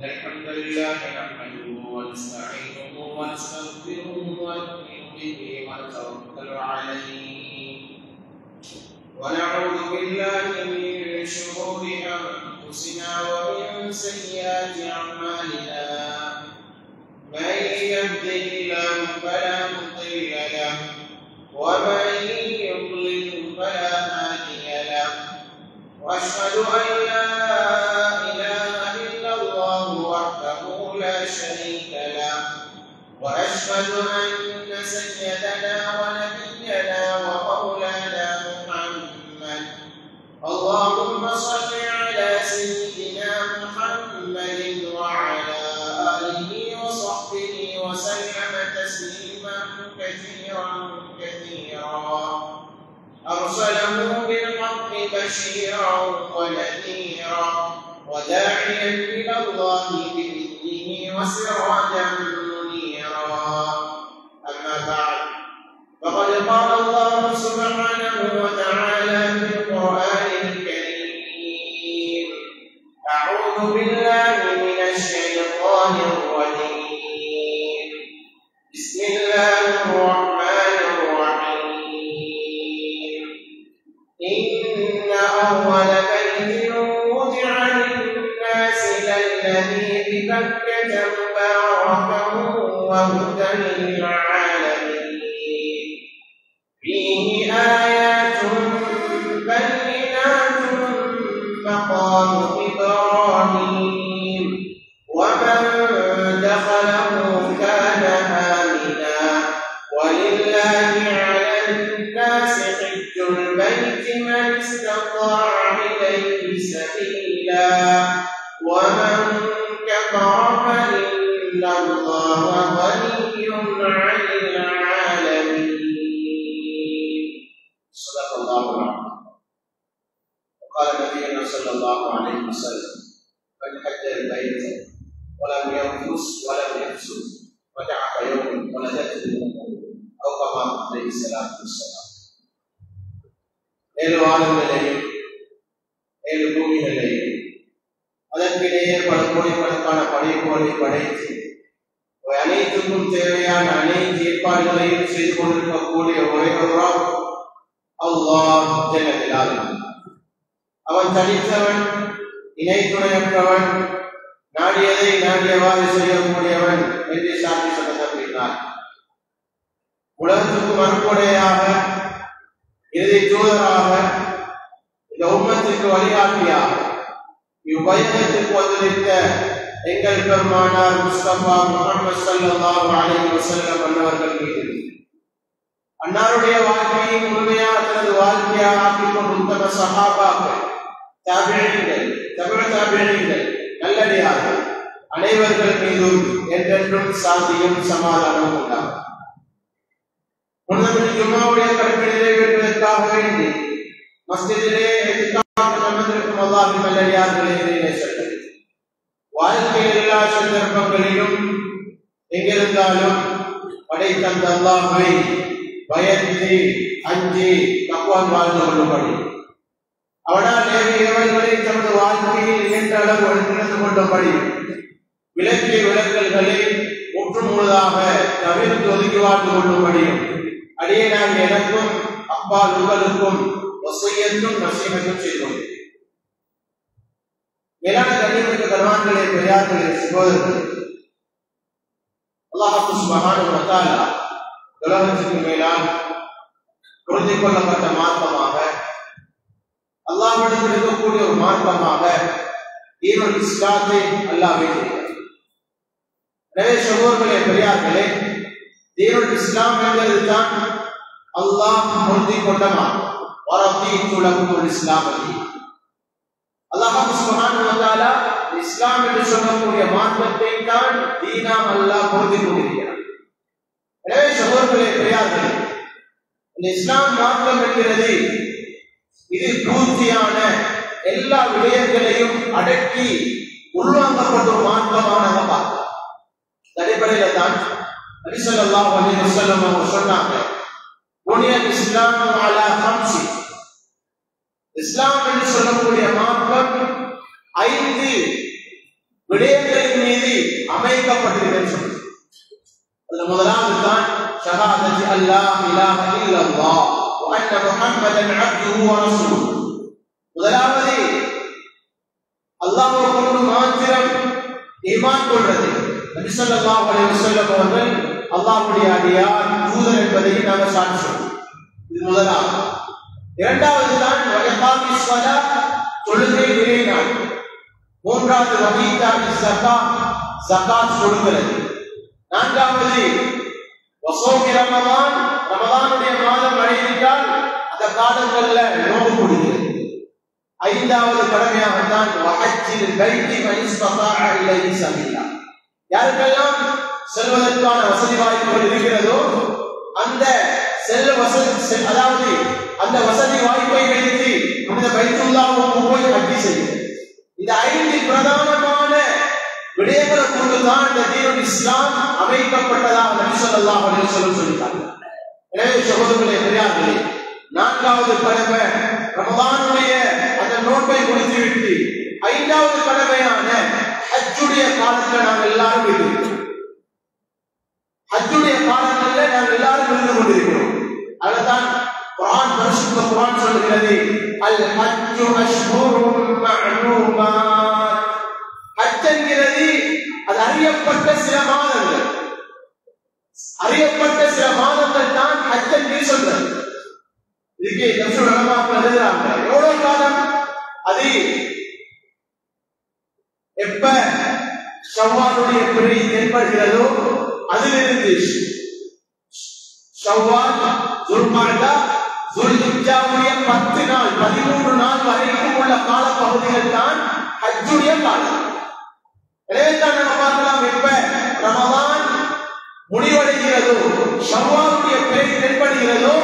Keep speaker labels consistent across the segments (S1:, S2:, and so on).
S1: الحمد لله نحمده ونستعينه ونستغفره ونؤمن به ونتوكل عليه ونعوذ بالله من شرور أنفسنا ومن سيئات أعمالنا من يهده الله فلا مضل له ومن يضلل فلا هادي له وأشهد أن لا إله إلا الله وحده لا شريك له وأشهد أن سيدنا ونبينا ومولانا محمد اللهم صل على سيدنا محمد وعلى آله وصحبه وسلم تسليما كثيرا أرسله بالحق بشيرا ونذيرا وداعيا إلى الله بإذنه وسراجا منيرا أما بعد فقد قال الله سبحانه وتعالى في القرآن الكريم أعوذ بالله من الشيطان الرجيم بسم الله الرحمن الرحيم إن أول بيت وضع للناس للذي ببكة مباركا وهدى للعالمين فيه آيات بينات مقام إبراهيم ومن دخله كان آمنا ولله على الناس حج البيت من استطاع إليه سبيلا ومن كفر فإن الله غني عن العالمين صدق الله العظيم وقال نبينا صلى الله عليه وسلم من حج البيت ولم ينفس ولم يفسد رجع كيوم ولدته امه او كما عليه الصلاه والسلام ஏழு வானங்களையும் ஏழு பூமிகளையும் அதற்கிடையே பல கோடிக்கணக்கான படைப்புகளை படைத்து அனைத்துக்கும் தேவையான அனைத்து ஏற்பாடுகளையும் செய்து கொண்டிருக்கக்கூடிய ஒரே ஒரு அல்லாஹ் ஜல்ல ஜலாலுஹு. அவன் தனித்தவன், இணை துணையற்றவன், நாடியதை நாடியவாறு செய்யக்கூடியவன் என்று சாட்சி சொல்லப்பட்டார். உலகத்துக்கு மறுப்படையாக, இறுதி தூதராக, இந்த உம்மத்துக்கு வழிகாட்டியாக இவ்வையகத்திற்கு வந்திருந்த எங்கள் பெருமானார் முஸ்தபா முஹம்மது ஸல்லல்லாஹு அலைஹி வஸல்லம் அன்னவர்கள் மீது அன்னாருடைய வாழ்க்கையை முழுமையாக தனது வாழ்க்கையாக ஆக்கிக் கொண்டு உத்தம சஹாபாக்கள், தாபிஈன்கள், தபு தாபிஈன்கள், நல்லடியார்கள் அனைவர்கள் மீதும் என்றென்றும் சாந்தியும் சமாதானமும் உண்டாகும். முன்னபின் ஜும்மாவுடைய கடமை நிறைவேற்றுவதற்காக வேண்டி மஸ்ஜிதிலே இத்திகாஃப் அமர்ந்திருக்கும் அல்லாஹ்வின் நல்லடியார்களே, நேசர்களே, வாழ்க்கையில் எல்லா சந்தர்ப்பங்களிலும் எங்கிருந்தாலும் படைத்த அல்லாஹ்வை பயந்து அஞ்சி தக்வான் வாழ்ந்து கொள்ளும்படி, அவனால் ஏவியவர்களை தமது வாழ்க்கையில் இயன்ற அளவு நடந்து கொள்ளும்படி, விலக்கிய விலக்கல்களை முற்று முழுதாக தவிர்த்து ஒதுக்கி வாழ்ந்து கொள்ளும்படியும் அடியேனாக எனக்கும் அப்பால் உங்களுக்கும் வசியத்தும் நசீகத்தும் செய்து கொண்டேன். மேலான கண்ணியமிக்க கர்மான்களே, பெரியார்களே, சகோதரர்களே, அல்லாஹ் சுப்ஹானஹு வ தஆலா உலகத்துக்கு மேலால் புரிந்து கொள்ளப்பட்ட மார்க்கமாக, அல்லாஹ்விடத்தில் இருக்கக்கூடிய ஒரு மார்க்கமாக தீனுல் இஸ்லாத்தை அல்லாஹ் வைத்திருக்கிறார். எனவே சகோதரர்களே, பெரியார்களே, தீனுல் இஸ்லாம் என்பது தான் அல்லாஹ் புரிந்து கொண்ட மார்க்கம். வரதீது லகுமுல் இஸ்லாம் தீன். அல்லாஹ் சுப்ஹானஹு வ தஆலா இஸ்லாம் என்று சொல்லக்கூடிய மார்க்கத்தை தான் தீனாக அல்லாஹ் புரிந்து கொண்டிருக்கிறார். எனவே சகோதரர்களே, பெரியார்களே, இந்த இஸ்லாம் மார்க்கம் என்கிறது இது பூர்த்தியான எல்லா விடயங்களையும் அடக்கி உள்வாங்கப்பட்ட ஒரு மார்க்கமாக நாங்கள் பார்க்கிறோம். அடிப்படையில தான் நபி ஸல்லல்லாஹு அலைஹி வஸல்லம் அவங்க சொன்னாங்க, புனியல் இஸ்லாம் அலா ஹம்ஸி, இஸ்லாம் என்று சொல்லக்கூடிய மார்க்கம் 5 விடயங்களின் மீது அமைக்கப்பட்டிருக்கிறது. அதுல முதலாவது தான் ஷஹாதத்தி அல்லாஹ் இலாஹ இல்லல்லாஹ் வ அன்ன முஹம்மதன் அப்துஹு வ ரசூலுஹு. முதலாவது அல்லாஹ்வை கொண்டு மாத்திரம் ஈமான் கொள்வது. நபி ஸல்லல்லாஹு அலைஹி வஸல்லம் அவர்கள் அல்லாஹ்வுடைய அடியார் தூதர் என்பதை நாங்கள் சாட்சி சொல்றோம். இது முதலாவது. இரண்டாவது தான் வயகாமி ஸலாத் தொழுகை நிலைநாட்டு. மூன்றாவது வஹீதாமி ஸகாத் ஸகாத் கொடுக்கிறது. நான்காவது வஸௌமி ரமதான் ரமதானுடைய மாதம் அடைந்தால் அந்த காலங்கள்ல நோன்பு பிடிக்கிறது. ஐந்தாவது கடமையாக தான் வஹஜ்ஜில் பைத்தி மன் இஸ்ததாஅ இலைஹி சபீலா. யாருக்கெல்லாம் செல்வதற்கான வசதி வாய்ப்புகள் இருக்கிறதோ அந்த அதாவது அந்த வசதி வாய்ப்பை வைத்து புனித பைத்துல்லாஹ்வுக்கு போய் ஹஜ் செய்யும். இந்த 5 பிரதானமான விடயங்களை கொண்டுதான் இந்த தீனுல் இஸ்லாம் அமைக்கப்பட்டதாக நபி ஸல்லல்லாஹு அலைஹி வஸல்லம் சொல்லிட்டாங்க. எனவே சகோதரர்களே பெரியார்களே, நான்காவது கடமை ரமதானுடைய அந்த நோன்பை முடித்துவிட்டு 5வது கடமையான ஹஜ்ஜுடைய காலத்துல நாங்கள் எல்லாரும் இருக்கிறோம். ஹஜ்ஜுடைய காலத்துல நாங்கள் எல்லாரும் இருந்து கொண்டிருக்கிறோம். அதுதான் குர்ஆன் பரிசுத்த குர்ஆன் சொல்கிறது, அல் ஹஜ்ஜு அஷ்ஹுரும் மஅலூமாத். ஹஜ் என்கிறது அது அறியப்பட்ட சில மாதங்கள். அறியப்பட்ட சில மாதங்கள் தான் ஹஜ் என்று சொல்றது. இதுக்கு தஃசீர் உலமாக்கள் எழுதுறாங்க, எவ்வளவு காலம் அது எப்ப ஷவ்வாலுடைய பிறை ஏற்படுகிறதோ அதிலிருந்து ஷவ்வால், துல்காதா, துல்ஹிஜ்ஜாவுடைய 10 நாள் 13 நாள் வரைக்கும் உள்ள கால பகுதிகள் தான் ஹஜ்ஜுடைய காலம். எனவே தான் நம்ம பார்க்கலாம், எப்ப ரமதான் முடிவடைகிறதோ ஷவ்வாலுடைய பிறை ஏற்படுகிறதோ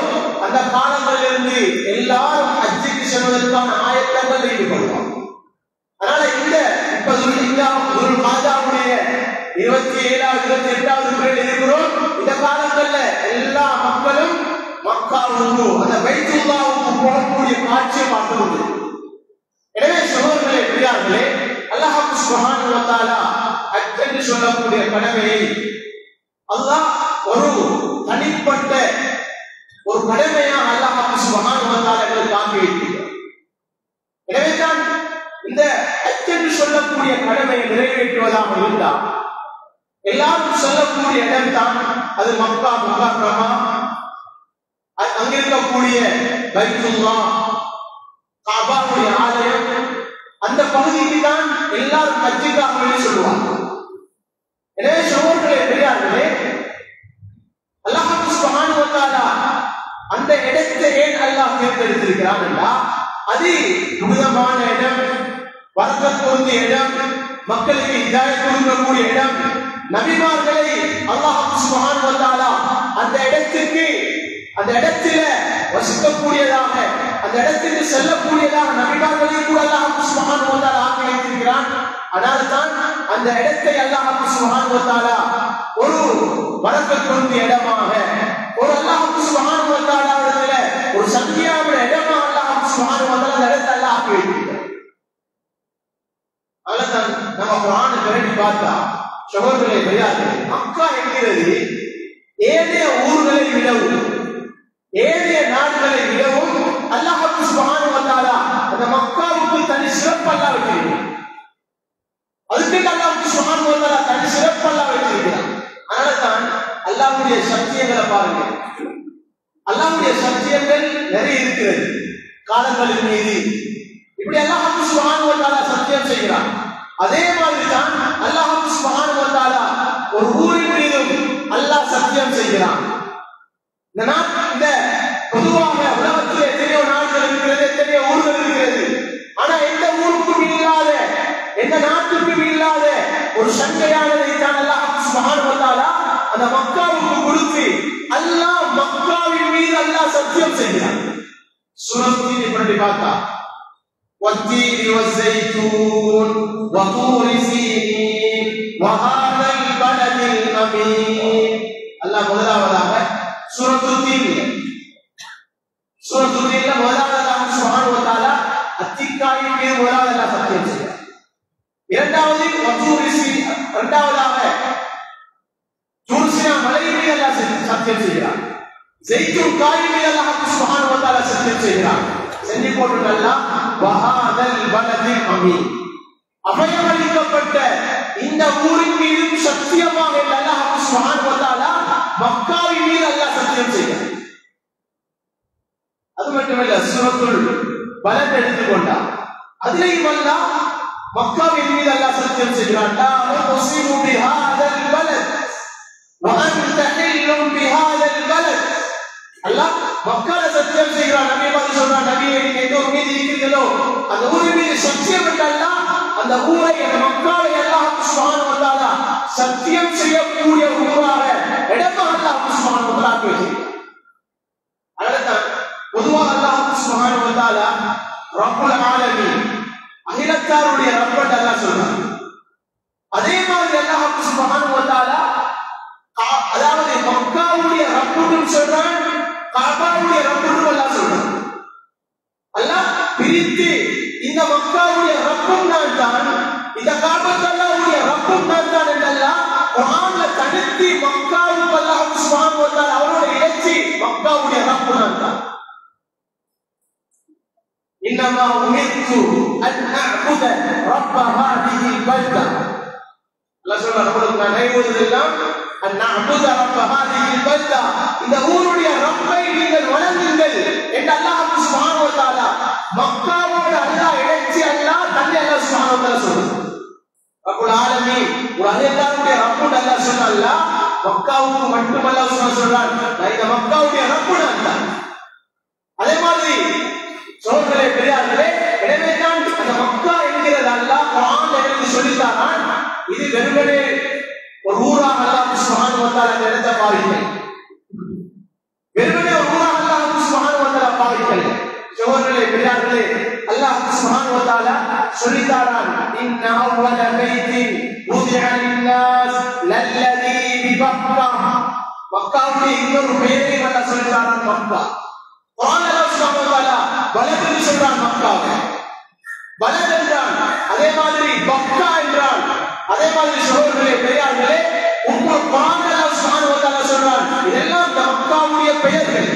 S1: அந்த காலங்களிலிருந்து எல்லாரும் ஹஜ்ஜுக்கு செல்வதற்கான ஆயத்தங்கள் ஈடுபடுவாங்க. அதனால இந்த இப்ப துல்காதாவுடைய 27வது 28வது பிறையில் இருக்கிறோம். இந்த காலங்கள்ல எல்லா மக்களும் மக்காவுக்கு அந்த பைத்துல்லாஹ்வுக்கு போகக்கூடிய காட்சியை பார்க்கிறது. எனவே சகோதரர்களே பெரியார்களே, அல்லாஹ் சுப்ஹானஹு வ தஆலா ஹஜ் என்று சொல்லக்கூடிய கடமையை அல்லாஹ் ஒரு தனிப்பட்ட ஒரு கடமையாக அல்லாஹ் சுப்ஹானஹு வ தஆலா எங்களுக்கு ஆக்கி வைத்திருக்கிறார். எனவே தான் இந்த ஹஜ் என்று சொல்லக்கூடிய கடமையை நிறைவேற்றுவதாக இருந்தால் எல்லாரும் சொல்லக்கூடிய இடம் தான் அது மக்கா முகர்ரமா. அங்கிருக்கக்கூடிய பைத்துல்லாஹ் காபாவுடைய ஆலயம், அந்த பகுதிக்கு தான் எல்லாரும் ஹஜ்ஜுக்காக வேண்டி சொல்லுவாங்க. எனவே சகோதரர்களே பெரியார்களே, அல்லாஹ் சுப்ஹானஹு வ தஆலா அந்த இடத்தை ஏன் அல்லாஹ் தேர்ந்தெடுத்திருக்கிறான் என்றால் அது புனிதமான இடம், வரக்கத் பொருந்திய இடம், மக்களுக்கு ஹிதாயத் கொடுக்கக்கூடிய இடம். நபிமார்களை அல்லாஹ் சுப்ஹானஹு வ தஆலா அந்த இடத்தில வசிக்கக்கூடியதாக, அந்த இடத்திற்கு செல்லக்கூடியதாக நபிமார்களை கூட அல்லாஹ் சுப்ஹானஹு வ தஆலா ஆக்கி வைத்திருக்கிறான். அதனால தான் அந்த இடத்தை அல்லாஹ் சுப்ஹானஹு வ தஆலா ஒரு வரக்கத் பொருந்திய இடமாக, ஒரு அல்லாஹ் சுப்ஹானஹு வ தஆலாவிடத்தில ஒரு சங்கியான இடமாக அல்லாஹ் சுப்ஹானஹு வ தஆலா அந்த இடத்தை அல்லாஹ் ஆக்கி வைத்திருக்கிறான். அதனால நம்ம குர்ஆனை திரட்டி பார்த்தா சகோதரர்களே பெரியார்களே, மக்கா என்கிறது ஏனைய ஊர்களை விடவும் ஏனைய நாடுகளை விடவும் அல்லாஹ் சுப்ஹானஹு வ தஆலா அந்த மக்காவுக்கு தனி சிறப்பு அல்லாஹ் வைத்திருக்கிறார். அதுக்கு அல்லாஹ் சுப்ஹானஹு வ தஆலா தனி சிறப்பு அல்லாஹ் வைத்திருக்கிறார். அதனால தான் அல்லாஹ்வுடைய சத்தியங்களை பாருங்க, அல்லாஹ்வுடைய சத்தியங்கள் நிறைய இருக்கிறது காலங்களின் மீது. இப்படி அல்லாஹ் சுப்ஹானஹு வ தஆலா சத்தியம் செய்கிறார். அதே மாதிரி தான் அல்லாஹ் சுப்ஹானஹு வ தஆலா ஒரு ஊரின் மீதும் அல்லாஹ் சத்தியம் செய்கிறான். இந்த பொதுவாக உலகத்தில் எத்தனையோ நாடுகள் இருக்கிறது, எத்தனையோ ஊர்கள் இருக்கிறது. ஆனா எந்த ஊருக்கும் இல்லாத, எந்த நாட்டுக்கும் இல்லாத ஒரு சங்கையானதை தான் அல்லாஹ் சுப்ஹானஹு வ தஆலா அந்த மக்காவுக்கு கொடுத்து அல்லாஹ் மக்காவின் மீது அல்லாஹ் சத்தியம் செய்கிறான். சூரத்தின் பற்றி பார்த்தா والتين والزيتون وطور سينين وهذا البلد الأمين. الله முதலாவதாக சூரத்துல் தீன் முதலாவதாக சுப்ஹானஹு வ தஆலா மீது முதலாவது அல்லாஹ் சத்தியம் செய்கிறார். இரண்டாவது இரண்டாவதாக ஜூர்சினா மலை மீது அல்லாஹ் சத்தியம் செய்கிறார். ஜெய்துன் காய் மீது அல்லாஹ் சுப்ஹானஹு வ தஆலா சத்தியம் செய்கிறார். செஞ்சு போட்டு அல்லாஹ் வஹாதல் பலதில் அமீன், அபயமளிக்கப்பட்ட இந்த ஊரின் மீதும் சத்தியமாக அல்லாஹ் சுப்ஹானஹு வ தஆலா மக்காவின் மீது அல்லாஹ் சத்தியம் செய்கிறார். அது மட்டுமல்ல, சூரத்துல் பலத் எடுத்துக்கொண்டார். அதிலேயும் அல்லாஹ் மக்காவின் மீது அல்லாஹ் சத்தியம் செய்கிறார். லா உக்ஸிமு பிஹாதல் பலத் வ அன்த ஹில்லும் பிஹாதல் பலத். அல்லாஹ் மக்கால சத்தியம் செய்கிறார். நபி மாதிரி சொல்றார், நபியே நீங்க எந்த ஊர் மீது இருக்கிறீர்களோ அந்த ஊரின் மீது சத்தியம் என்று அல்லாஹ் அந்த ஊரை, அந்த மக்காவை அல்லாஹ் சுப்ஹானஹு வ தஆலா சத்தியம் செய்யக்கூடிய ஊராக இடமாக அல்லாஹ் சுப்ஹானஹு வ தஆலா ஆக்கியிருக்கிறார். அதனால்தான் பொதுவாக அல்லாஹ் சுப்ஹானஹு வ தஆலா ரப்புல் ஆலமீன், அகிலத்தாருடைய ரப் என்று அல்லாஹ் சொல்றார். அதே மாதிரி அல்லாஹ் சுப்ஹானஹு வ தஆலா அதாவது மக்காவுடைய ரப்புன்னு சொல்றான், காபாவுடைய ரப்புன்னு அல்லாஹ் சொல்றான். அல்லாஹ் பிரித்து இந்த மக்காவுடைய ரப்பும் நான் தான், இந்த காபத்துல்லாஹ்வுடைய ரப்பும் நான் தான் என்று அல்லாஹ் குர்ஆன்ல தனித்து மக்காவுக்கு அல்லாஹ் சுப்ஹானஹு வ தஆலா அவரோட இணைச்சி மக்காவுடைய ரப்பு நான் தான். இன்னமா உமிர்து அன் அஅபுத ரப்ப ஹாதிஹில் பல்தா. அல்லாஹ் சொல்றார், உங்களுக்கு நான் நினைவுறுத்துகிறேன், அன் அஅபுத ரப்ப ஹாதிஹில் பல்தா, இந்த ஊருடைய ரப்பை நீங்கள் வணங்குங்கள் என்று அல்லாஹ் சுப்ஹானஹு வ தஆலா மக்காவோடு அல்லாஹ் இணைச்சி அல்லாஹ் தன்னை அல்லாஹ் சுப்ஹானஹு வ தஆலா சொல்றார். ரப்புல் ஆலமீன் ஒரு அல்லாஹ்வுடைய ரப்பு அல்லாஹ் சொன்னால்ல, மக்காவுக்கு மட்டும் அல்லாஹ் சொல்றார், நான் இந்த மக்காவுடைய ரப்பு நான். அதே மாதிரி சோதரே பெரியார்களே, எனவே தான் அந்த மக்கா என்கிறது அல்லாஹ் குர்ஆன்ல இருந்து சொல்லித்தாரான். இது வெறுமனே ஒரு ஊராக அல்லாஹ் சுப்ஹானஹு வ தஆலா நினைத்த பாவிக்கை, வெறுமனே ஒரு ஊராக அல்லாஹ் சுப்ஹானஹு வ தஆலா பாவிக்கை. சோதரே பெரியார்களே, அல்லாஹ் சுப்ஹானஹு வ தஆலா சொல்லித்தாரான், இன்ன அவ்வல பைத்தின் உதிஅ லின்னாஸ் லல்லதி பிபக்கா. மக்காவுடைய இன்னொரு பெயரை அல்லாஹ் சொல்லித்தாரான் மக்கா. குர்ஆன்ல அல்லாஹ் சுப்ஹானஹு வ தஆலா பலத் என்று சொல்றான் மக்காவை, பலத் என்றான். அதே மாதிரி பக்கா என்றான். அதே மாதிரி சகோதரர்களே பெரியார்களே, உங்கள் குர்ஆன்ல அல்லாஹ் சுப்ஹானஹு வ தஆலா சொல்றான், இதெல்லாம் மக்காவுடைய பெயர்கள்.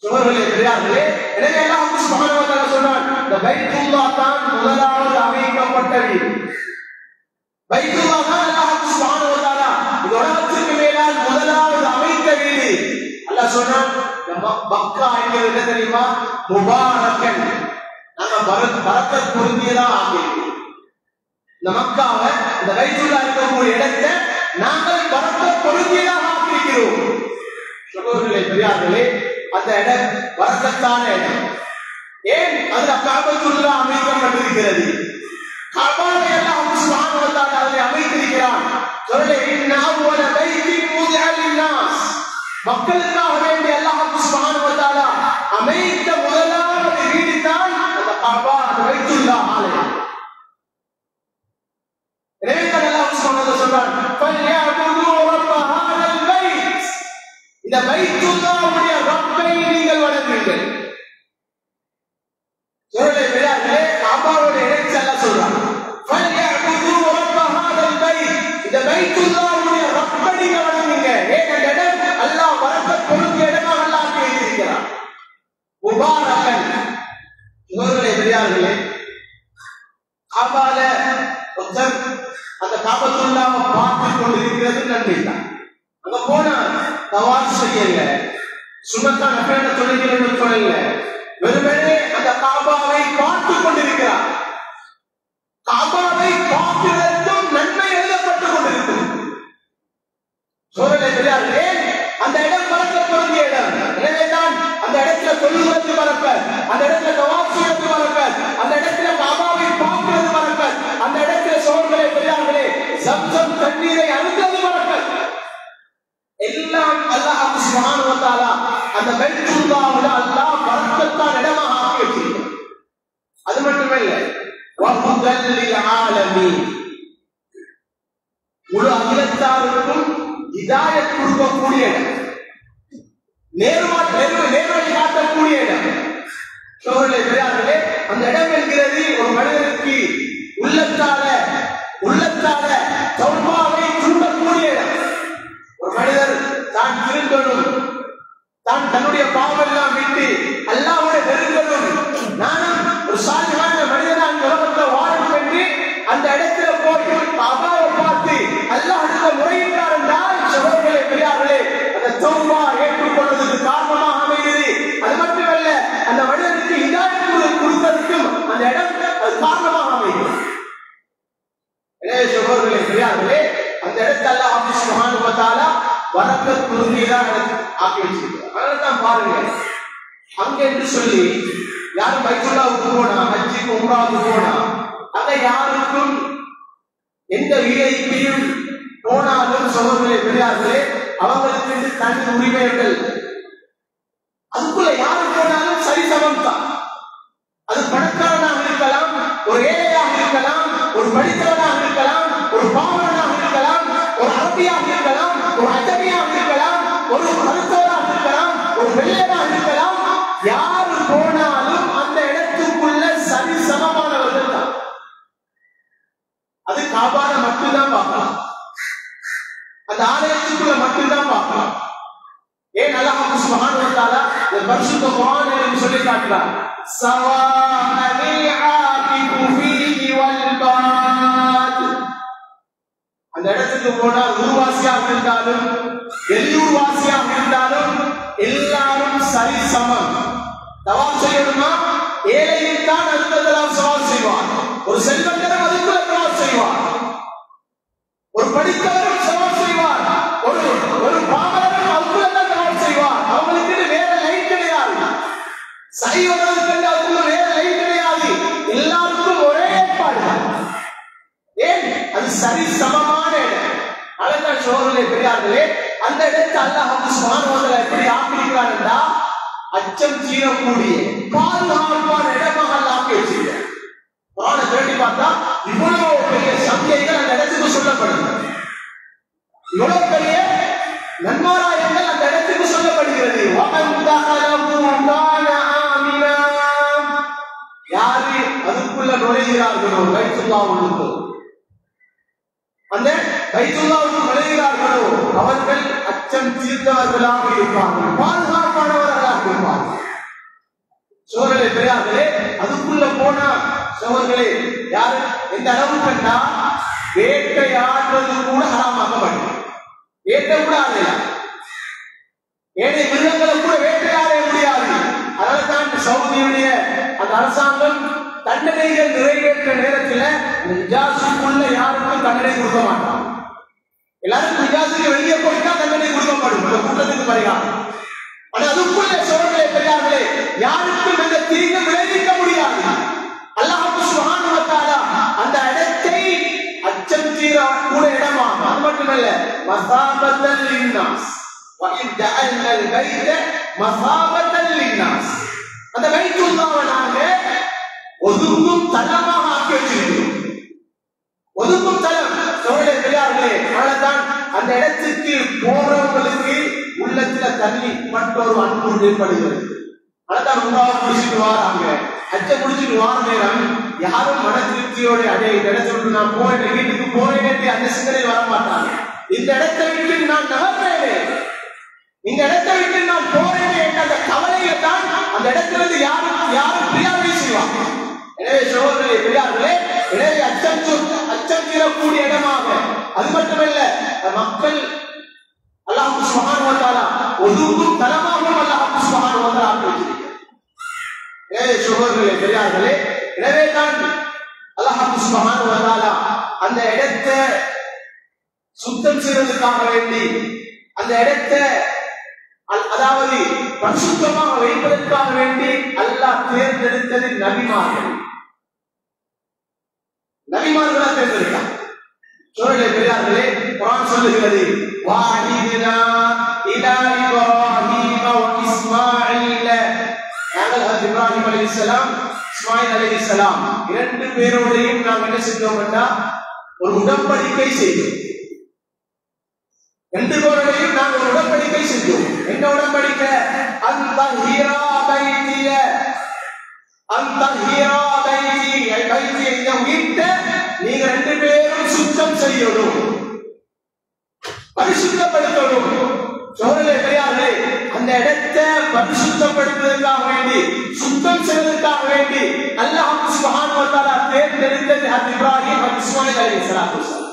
S1: சகோதரர்களே பெரியார்களே, எனவே அல்லாஹ் சுப்ஹானஹு வ தஆலா சொல்றான், இந்த பைத்துல்லாஹ் தான் முதலாவது அமைக்கப்பட்ட வீடு. பைத்துல்லாஹ் தான் அல்லாஹ் சுப்ஹானஹு வ தஆலா இந்த உலகத்திற்கு மேலால் முதலாவது அமைத்த வீடு. அல்லாஹ் சொன்னான், மக்கா என்கிறது என்ன தெரியுமா? முபாரக்கன், நாங்க பரக்கத் பொருந்தியதா ஆக்கியிருக்கோம். இந்த மக்காவை, இந்த பைத்துல்லாஹ் இருக்கக்கூடிய இடத்தை நாங்கள் பரக்கத் பொருந்தியதாக ஆக்கியிருக்கிறோம். சகோதரர்களே பெரியார்களே, அந்த இடம் பரக்கத்தான இடம். ஏன்? அதுல காபத்துல்லாஹ் அமைக்கப்பட்டிருக்கிறது. காபாவை அல்லாஹ் சுப்ஹானஹு வ தஆலா அதில் அமைத்திருக்கிறான். சொல்லே, இன்ன அவ்வல பைத்தின் உதிஅ லின்னாஸ், மக்களுக்காக வேண்டி அல்லாஹ் சுப்ஹானஹு வ தஆலா அமைத்த முதலாவது வீடு தான் அந்த காபா, அந்த பைத்துல்லாஹ் ஆலயம். எனவே தான் அல்லாஹ் சுப்ஹானஹு வ தஆலா சொல்றான், ஃபல்யஅபுது ரப்ப ஹாதல் பைத், இந்த பைத்துல்லாஹ்வுடைய ரப்பை நீங்கள் வணங்குங்கள். சொல்லே பெரியார்களே, காபாவோட இணைச்சு அல்லாஹ் சொல்றான், ஃபல்யஅபுது ரப்ப ஹாதல் பைத், இந்த பைத்துல்லாஹ்வுடைய ரப்பை நீங்கள் வணங்குங்க. ஏன் அந்த இடம் அல்லாஹ் பரக்கத் பொருந்திய இடமாக அல்லாஹ் ஆக்கி வைத்திருக்கிறான். முபாரக்கன். சகோதரர்களே பெரியார்களே, காபால ஒருத்தர் அந்த காபத்துல்லாஹ் பார்த்துக் கொண்டிருக்கிறது நன்மைதான். அங்க போனா தவாஃப் செய்யல, சுன்னத்தான நஃபிலான தொழுகைகள் சொல்லல, வெறுமனே அந்த காபாவை பார்த்துக் கொண்டிருக்கிறார். காபாவை பார்க்கிறதும் நன்மை எழுதப்பட்டுக் கொண்டிருக்கும். சோழலை பெரியார்களே, அந்த இடம் பறக்கப் பொருந்திய இடம். எனவேதான் அந்த இடத்துல தொழுகிறது பறப்பர், அந்த இடத்துல தவாஃப் செய்வது பறப்பர், அந்த இடத்துல காபாவை பார்க்கிறது பறப்பர், அந்த இடத்துல சோழலை பெரியார்களே ஜம்சம் தண்ணீரை அருந்துவது பறப்பர். எல்லாம் அல்லாஹ் சுப்ஹானஹு வ தஆலா அந்த பைத்துல்லாஹ்வுல அல்லாஹ் பரக்கத்தான இடமாக ஆக்கி வச்சிருக்கிறார். அது மட்டுமல்ல, வஹுதல் லில் ஆலமீன், முழு அகிலத்தாருக்கும் ஹிதாயத் கொடுக்கக்கூடிய இடம், நேர்வழி காட்டக்கூடிய இடம். சோழர்களே பெரியார்களே, அந்த இடம் என்கிறது ஒரு மனிதனுக்கு உள்ளத்தால தௌபாவை தூண்டக்கூடிய இடம். ஒரு மனிதர் தான் திருந்தணும், தான் தன்னுடைய பாவம் எல்லாம் விட்டு அல்லாஹ்வோட நெருங்கணும், நானும் ஒரு சாலிஹான மனிதனாக உலகத்தில் வாழணும் என்று அந்த இடத்துல போய் அல்லாஹ்வை பார்த்து அல்லாஹ்விடம் முறையிட்டார் என்றால் சகோதரர்களே பெரியார்களே, அந்த தௌபா ஏற்றுக்கொள்வதற்கு காரணமாக அமைகிறது. அது மட்டுமல்ல, அந்த மனிதனுக்கு ஹிதாயத் கொடுப்பதற்கும் அந்த இடம் அது காரணமாக அமைகிறது. எனவே சகோதரர்களே பெரியார்களே, அந்த இடத்தை அல்லாஹ் சுப்ஹானஹு வ தஆலா வரக்கத் குருதியாக ஆக்கி வச்சிருக்கிறார். அதனால்தான் பாருங்க, அங்க என்று சொல்லி யாரும் பைத்துல்லாவுக்கு போனா, ஹஜ்ஜுக்கு உம்ராவுக்கு போனா, அங்க யாருக்கும் எந்த விஐபியும் போனாலும் சகோதரர்களே பெரியார்களே, அவங்களுக்கு தனி உரிமைகள். அதுக்குள்ள யாரு போனாலும் சரிசமம் தான். அது பணக்காரனாக இருக்கலாம், ஒரு ஏழையாக இருக்கலாம், ஒரு படித்தவனாக இருக்கலாம், ஒரு பாமரனாக இருக்கலாம், ஒரு அரபியாக இருக்கலாம், ஒரு அஜமியாக இருக்கலாம், ஒரு மருத்துவராக இருக்கலாம், ஒரு வெள்ளையனாக இருக்கலாம். யாரு போனாலும் அந்த இடத்துக்குள்ள சரி சமமானவர்கள் தான். அது காபால மட்டும்தான் பார்க்கலாம், அந்த ஆலயத்துக்குள்ள மட்டும்தான் பார்க்கலாம். ஏன் அல்லாஹ் சுப்ஹானஹு வ தஆலா இந்த பரிசுத்த குர்ஆனில் சொல்லி காட்டுறார், ஸவாஅனில் ஆகிபு ஃபீஹி வல் பாத். அந்த இடத்துக்கு போனால் ஊர்வாசியாக இருந்தாலும் வெளியூர்வாசியாக இருந்தாலும் எல்லாரும் சரி சமம். தவாப் செய்யணுமா, ஏழையில் தான் அடுத்ததெல்லாம் சவால் செய்வார், ஒரு செல்வந்தரும் அதுக்குள்ள தவாப் செய்வார், ஒரு படித்தவரும் சவால் செய்வார், ஒரு பாமரரும் அதுக்குள்ள தவாப் செய்வார். அவங்களுக்கு வேற லைன் கிடையாது, சைவர்களுக்கு அதுக்குள்ள வேற லைன் கிடையாது, எல்லாருக்கும் ஒரே ஏற்பாடு. ஏன்? அது சரி சமமான இடம். அழகான சோழர்களே பெரியார்களே, அந்த இடத்தை அல்லாஹ் சுப்ஹானஹு வ தஆலா எப்படி ஆக்கியிருக்கிறார் என்றால், அச்சம் தீரக்கூடிய பாதுகாப்பான இடமாக அல்லாஹ் ஆக்கி வச்சிருக்கிறார். குர்ஆனை தேடி பார்த்தா இவ்வளவு பெரிய சங்கைகள் அந்த இடத்துக்கு சொல்லப்படுகிறது, இவ்வளவு பெரிய நன்மாராயங்கள் அந்த இடத்துக்கு சொல்லப்படுகிறது. யாரு அதுக்குள்ள நுழைகிறார்களோ, பைத்துல்லாவுக்கு அந்த பைத்துல்லாவுக்கு நுழைகிறார்களோ அவர்கள் அச்சம் தீர்ந்தவர்களாக இருப்பார்கள், பாதுகாப்பானவர்களாக இருப்பார்கள். சோழர்களே பெரியார்களே, அதுக்குள்ள போனா சோழர்களே யாரு எந்த அளவுக்கு கண்டா வேட்டையாடுறது கூட ஹராமாக்கப்படும். வேட்டை கூட ஆடலாம், ஏழை மிருகங்களை கூட வேட்டையாட முடியாது. அதனால்தான் சவுதியுடைய அந்த அரசாங்கம் தண்டனைகள் நிறைவேற்ற நேரத்தில் நிஜாசுக்குள்ள யாருக்கும் தண்டனை கொடுக்க மாட்டாங்க. எல்லாருக்கும் நிஜாசுக்கு வெளியே போயிட்டா தண்டனை கொடுக்கப்படும், அந்த கூட்டத்துக்கு பரிகாரம். ஆனா அதுக்குள்ள சோழர்களே பெரியார்களே யாருக்கும் எந்த தீங்கு விளைவிக்க முடியாது. அல்லாஹ் சுப்ஹானஹு வ தஆலா அந்த இடத்தை அச்சம் தீர கூட இடமாக, அது மட்டுமல்ல மஸாபத்தல் லின்னாஸ் வ இன் ஜஅல்னல் பைத மஸாபத்தல் லின்னாஸ், அந்த பைத்துல்லாஹ்வை நாங்க ஒதுங்கும் தலமாக ஆக்கி வச்சிருக்கிறோம். ஒதுங்கும் தலம் சோழர்களே பெரியார்களே, அதனால்தான் அந்த இடத்துக்கு போறவங்களுக்கு உள்ளத்துல தண்ணி மற்றொரு அன்பு ஏற்படுகிறது. அதனால்தான் உணவாக முடிச்சுட்டு வாராங்க, அச்ச முடிச்சுட்டு வார நேரம் யாரும் மன திருப்தியோட அடைய இடத்துல நான் போறேன், வீட்டுக்கு போறேன் அந்த சிந்தனை வர மாட்டாங்க. இந்த இடத்தை விட்டு நான் நகர்றேன், இந்த இடத்தை விட்டு நான் போறேன் என்ற அந்த கவலையை தான் அந்த இடத்துல இருந்து யாரும் பிரியாவை செய்வாங்க. எனவே சகோதரர்களே பெரியார்களே, எனவே அச்சம் தீரக்கூடிய இடமாக, அது மட்டுமல்ல மக்கள் அல்லாஹ் சுப்ஹானஹு வ தஆலா ஒதுங்கும் தலமாகவும் அல்லாஹ் சுப்ஹானஹு வ தஆலா ஆக்கி வச்சிருக்கிறார். எனவே சகோதரர்களே பெரியார்களே, எனவே தான் அல்லாஹ் சுப்ஹானஹு வ தஆலா அந்த இடத்தை சுத்தம் செய்வதற்காக வேண்டி, அந்த இடத்தை அதாவது பரிசுத்தமாக வைப்பதற்காக வேண்டி அல்லாஹ் தேர்ந்தெடுத்தது நபிமார்களா தேர்ந்தெடுத்தார். சோழர்களே பெரியார்களே, குர்ஆன் சொல்லுகிறது, வாஹிதுனா இலா இப்ராஹீம வ இஸ்மாஈல. நாங்கள் ஹஜ்ரத் இப்ராஹிம் அலைஹிஸ்ஸலாம், இஸ்மாயில் அலைஹிஸ்ஸலாம் இரண்டு பேரோடையும் நாம் என்ன செஞ்சோம் என்றால் ஒரு உடன்படிக்கை செய்தோம். ரெண்டு பேரோடையும் நாம் ஒரு உடன்படிக்கை செஞ்சோம். என்ன உடன்படிக்கை? அன்தஹீரா பைத்திய, அன்தஹீரா நீங்க ரெண்டு பேரும் சுத்தம் செய்யணும், பரிசுத்தப்படுத்தணும். சோழர்களே பெரியார்களே, அந்த இடத்தை பரிசுத்தப்படுத்துவதற்காக வேண்டி, சுத்தம் செய்வதற்காக வேண்டி அல்லாஹ் சுப்ஹானஹு வ தஆலா தேர்ந்தெடுத்தது ஹஜ்ரத் இப்ராஹிம் ஹஜ்ரத் இஸ்மாயில் அலைஹிஸ்ஸலாத்து வஸலாம்.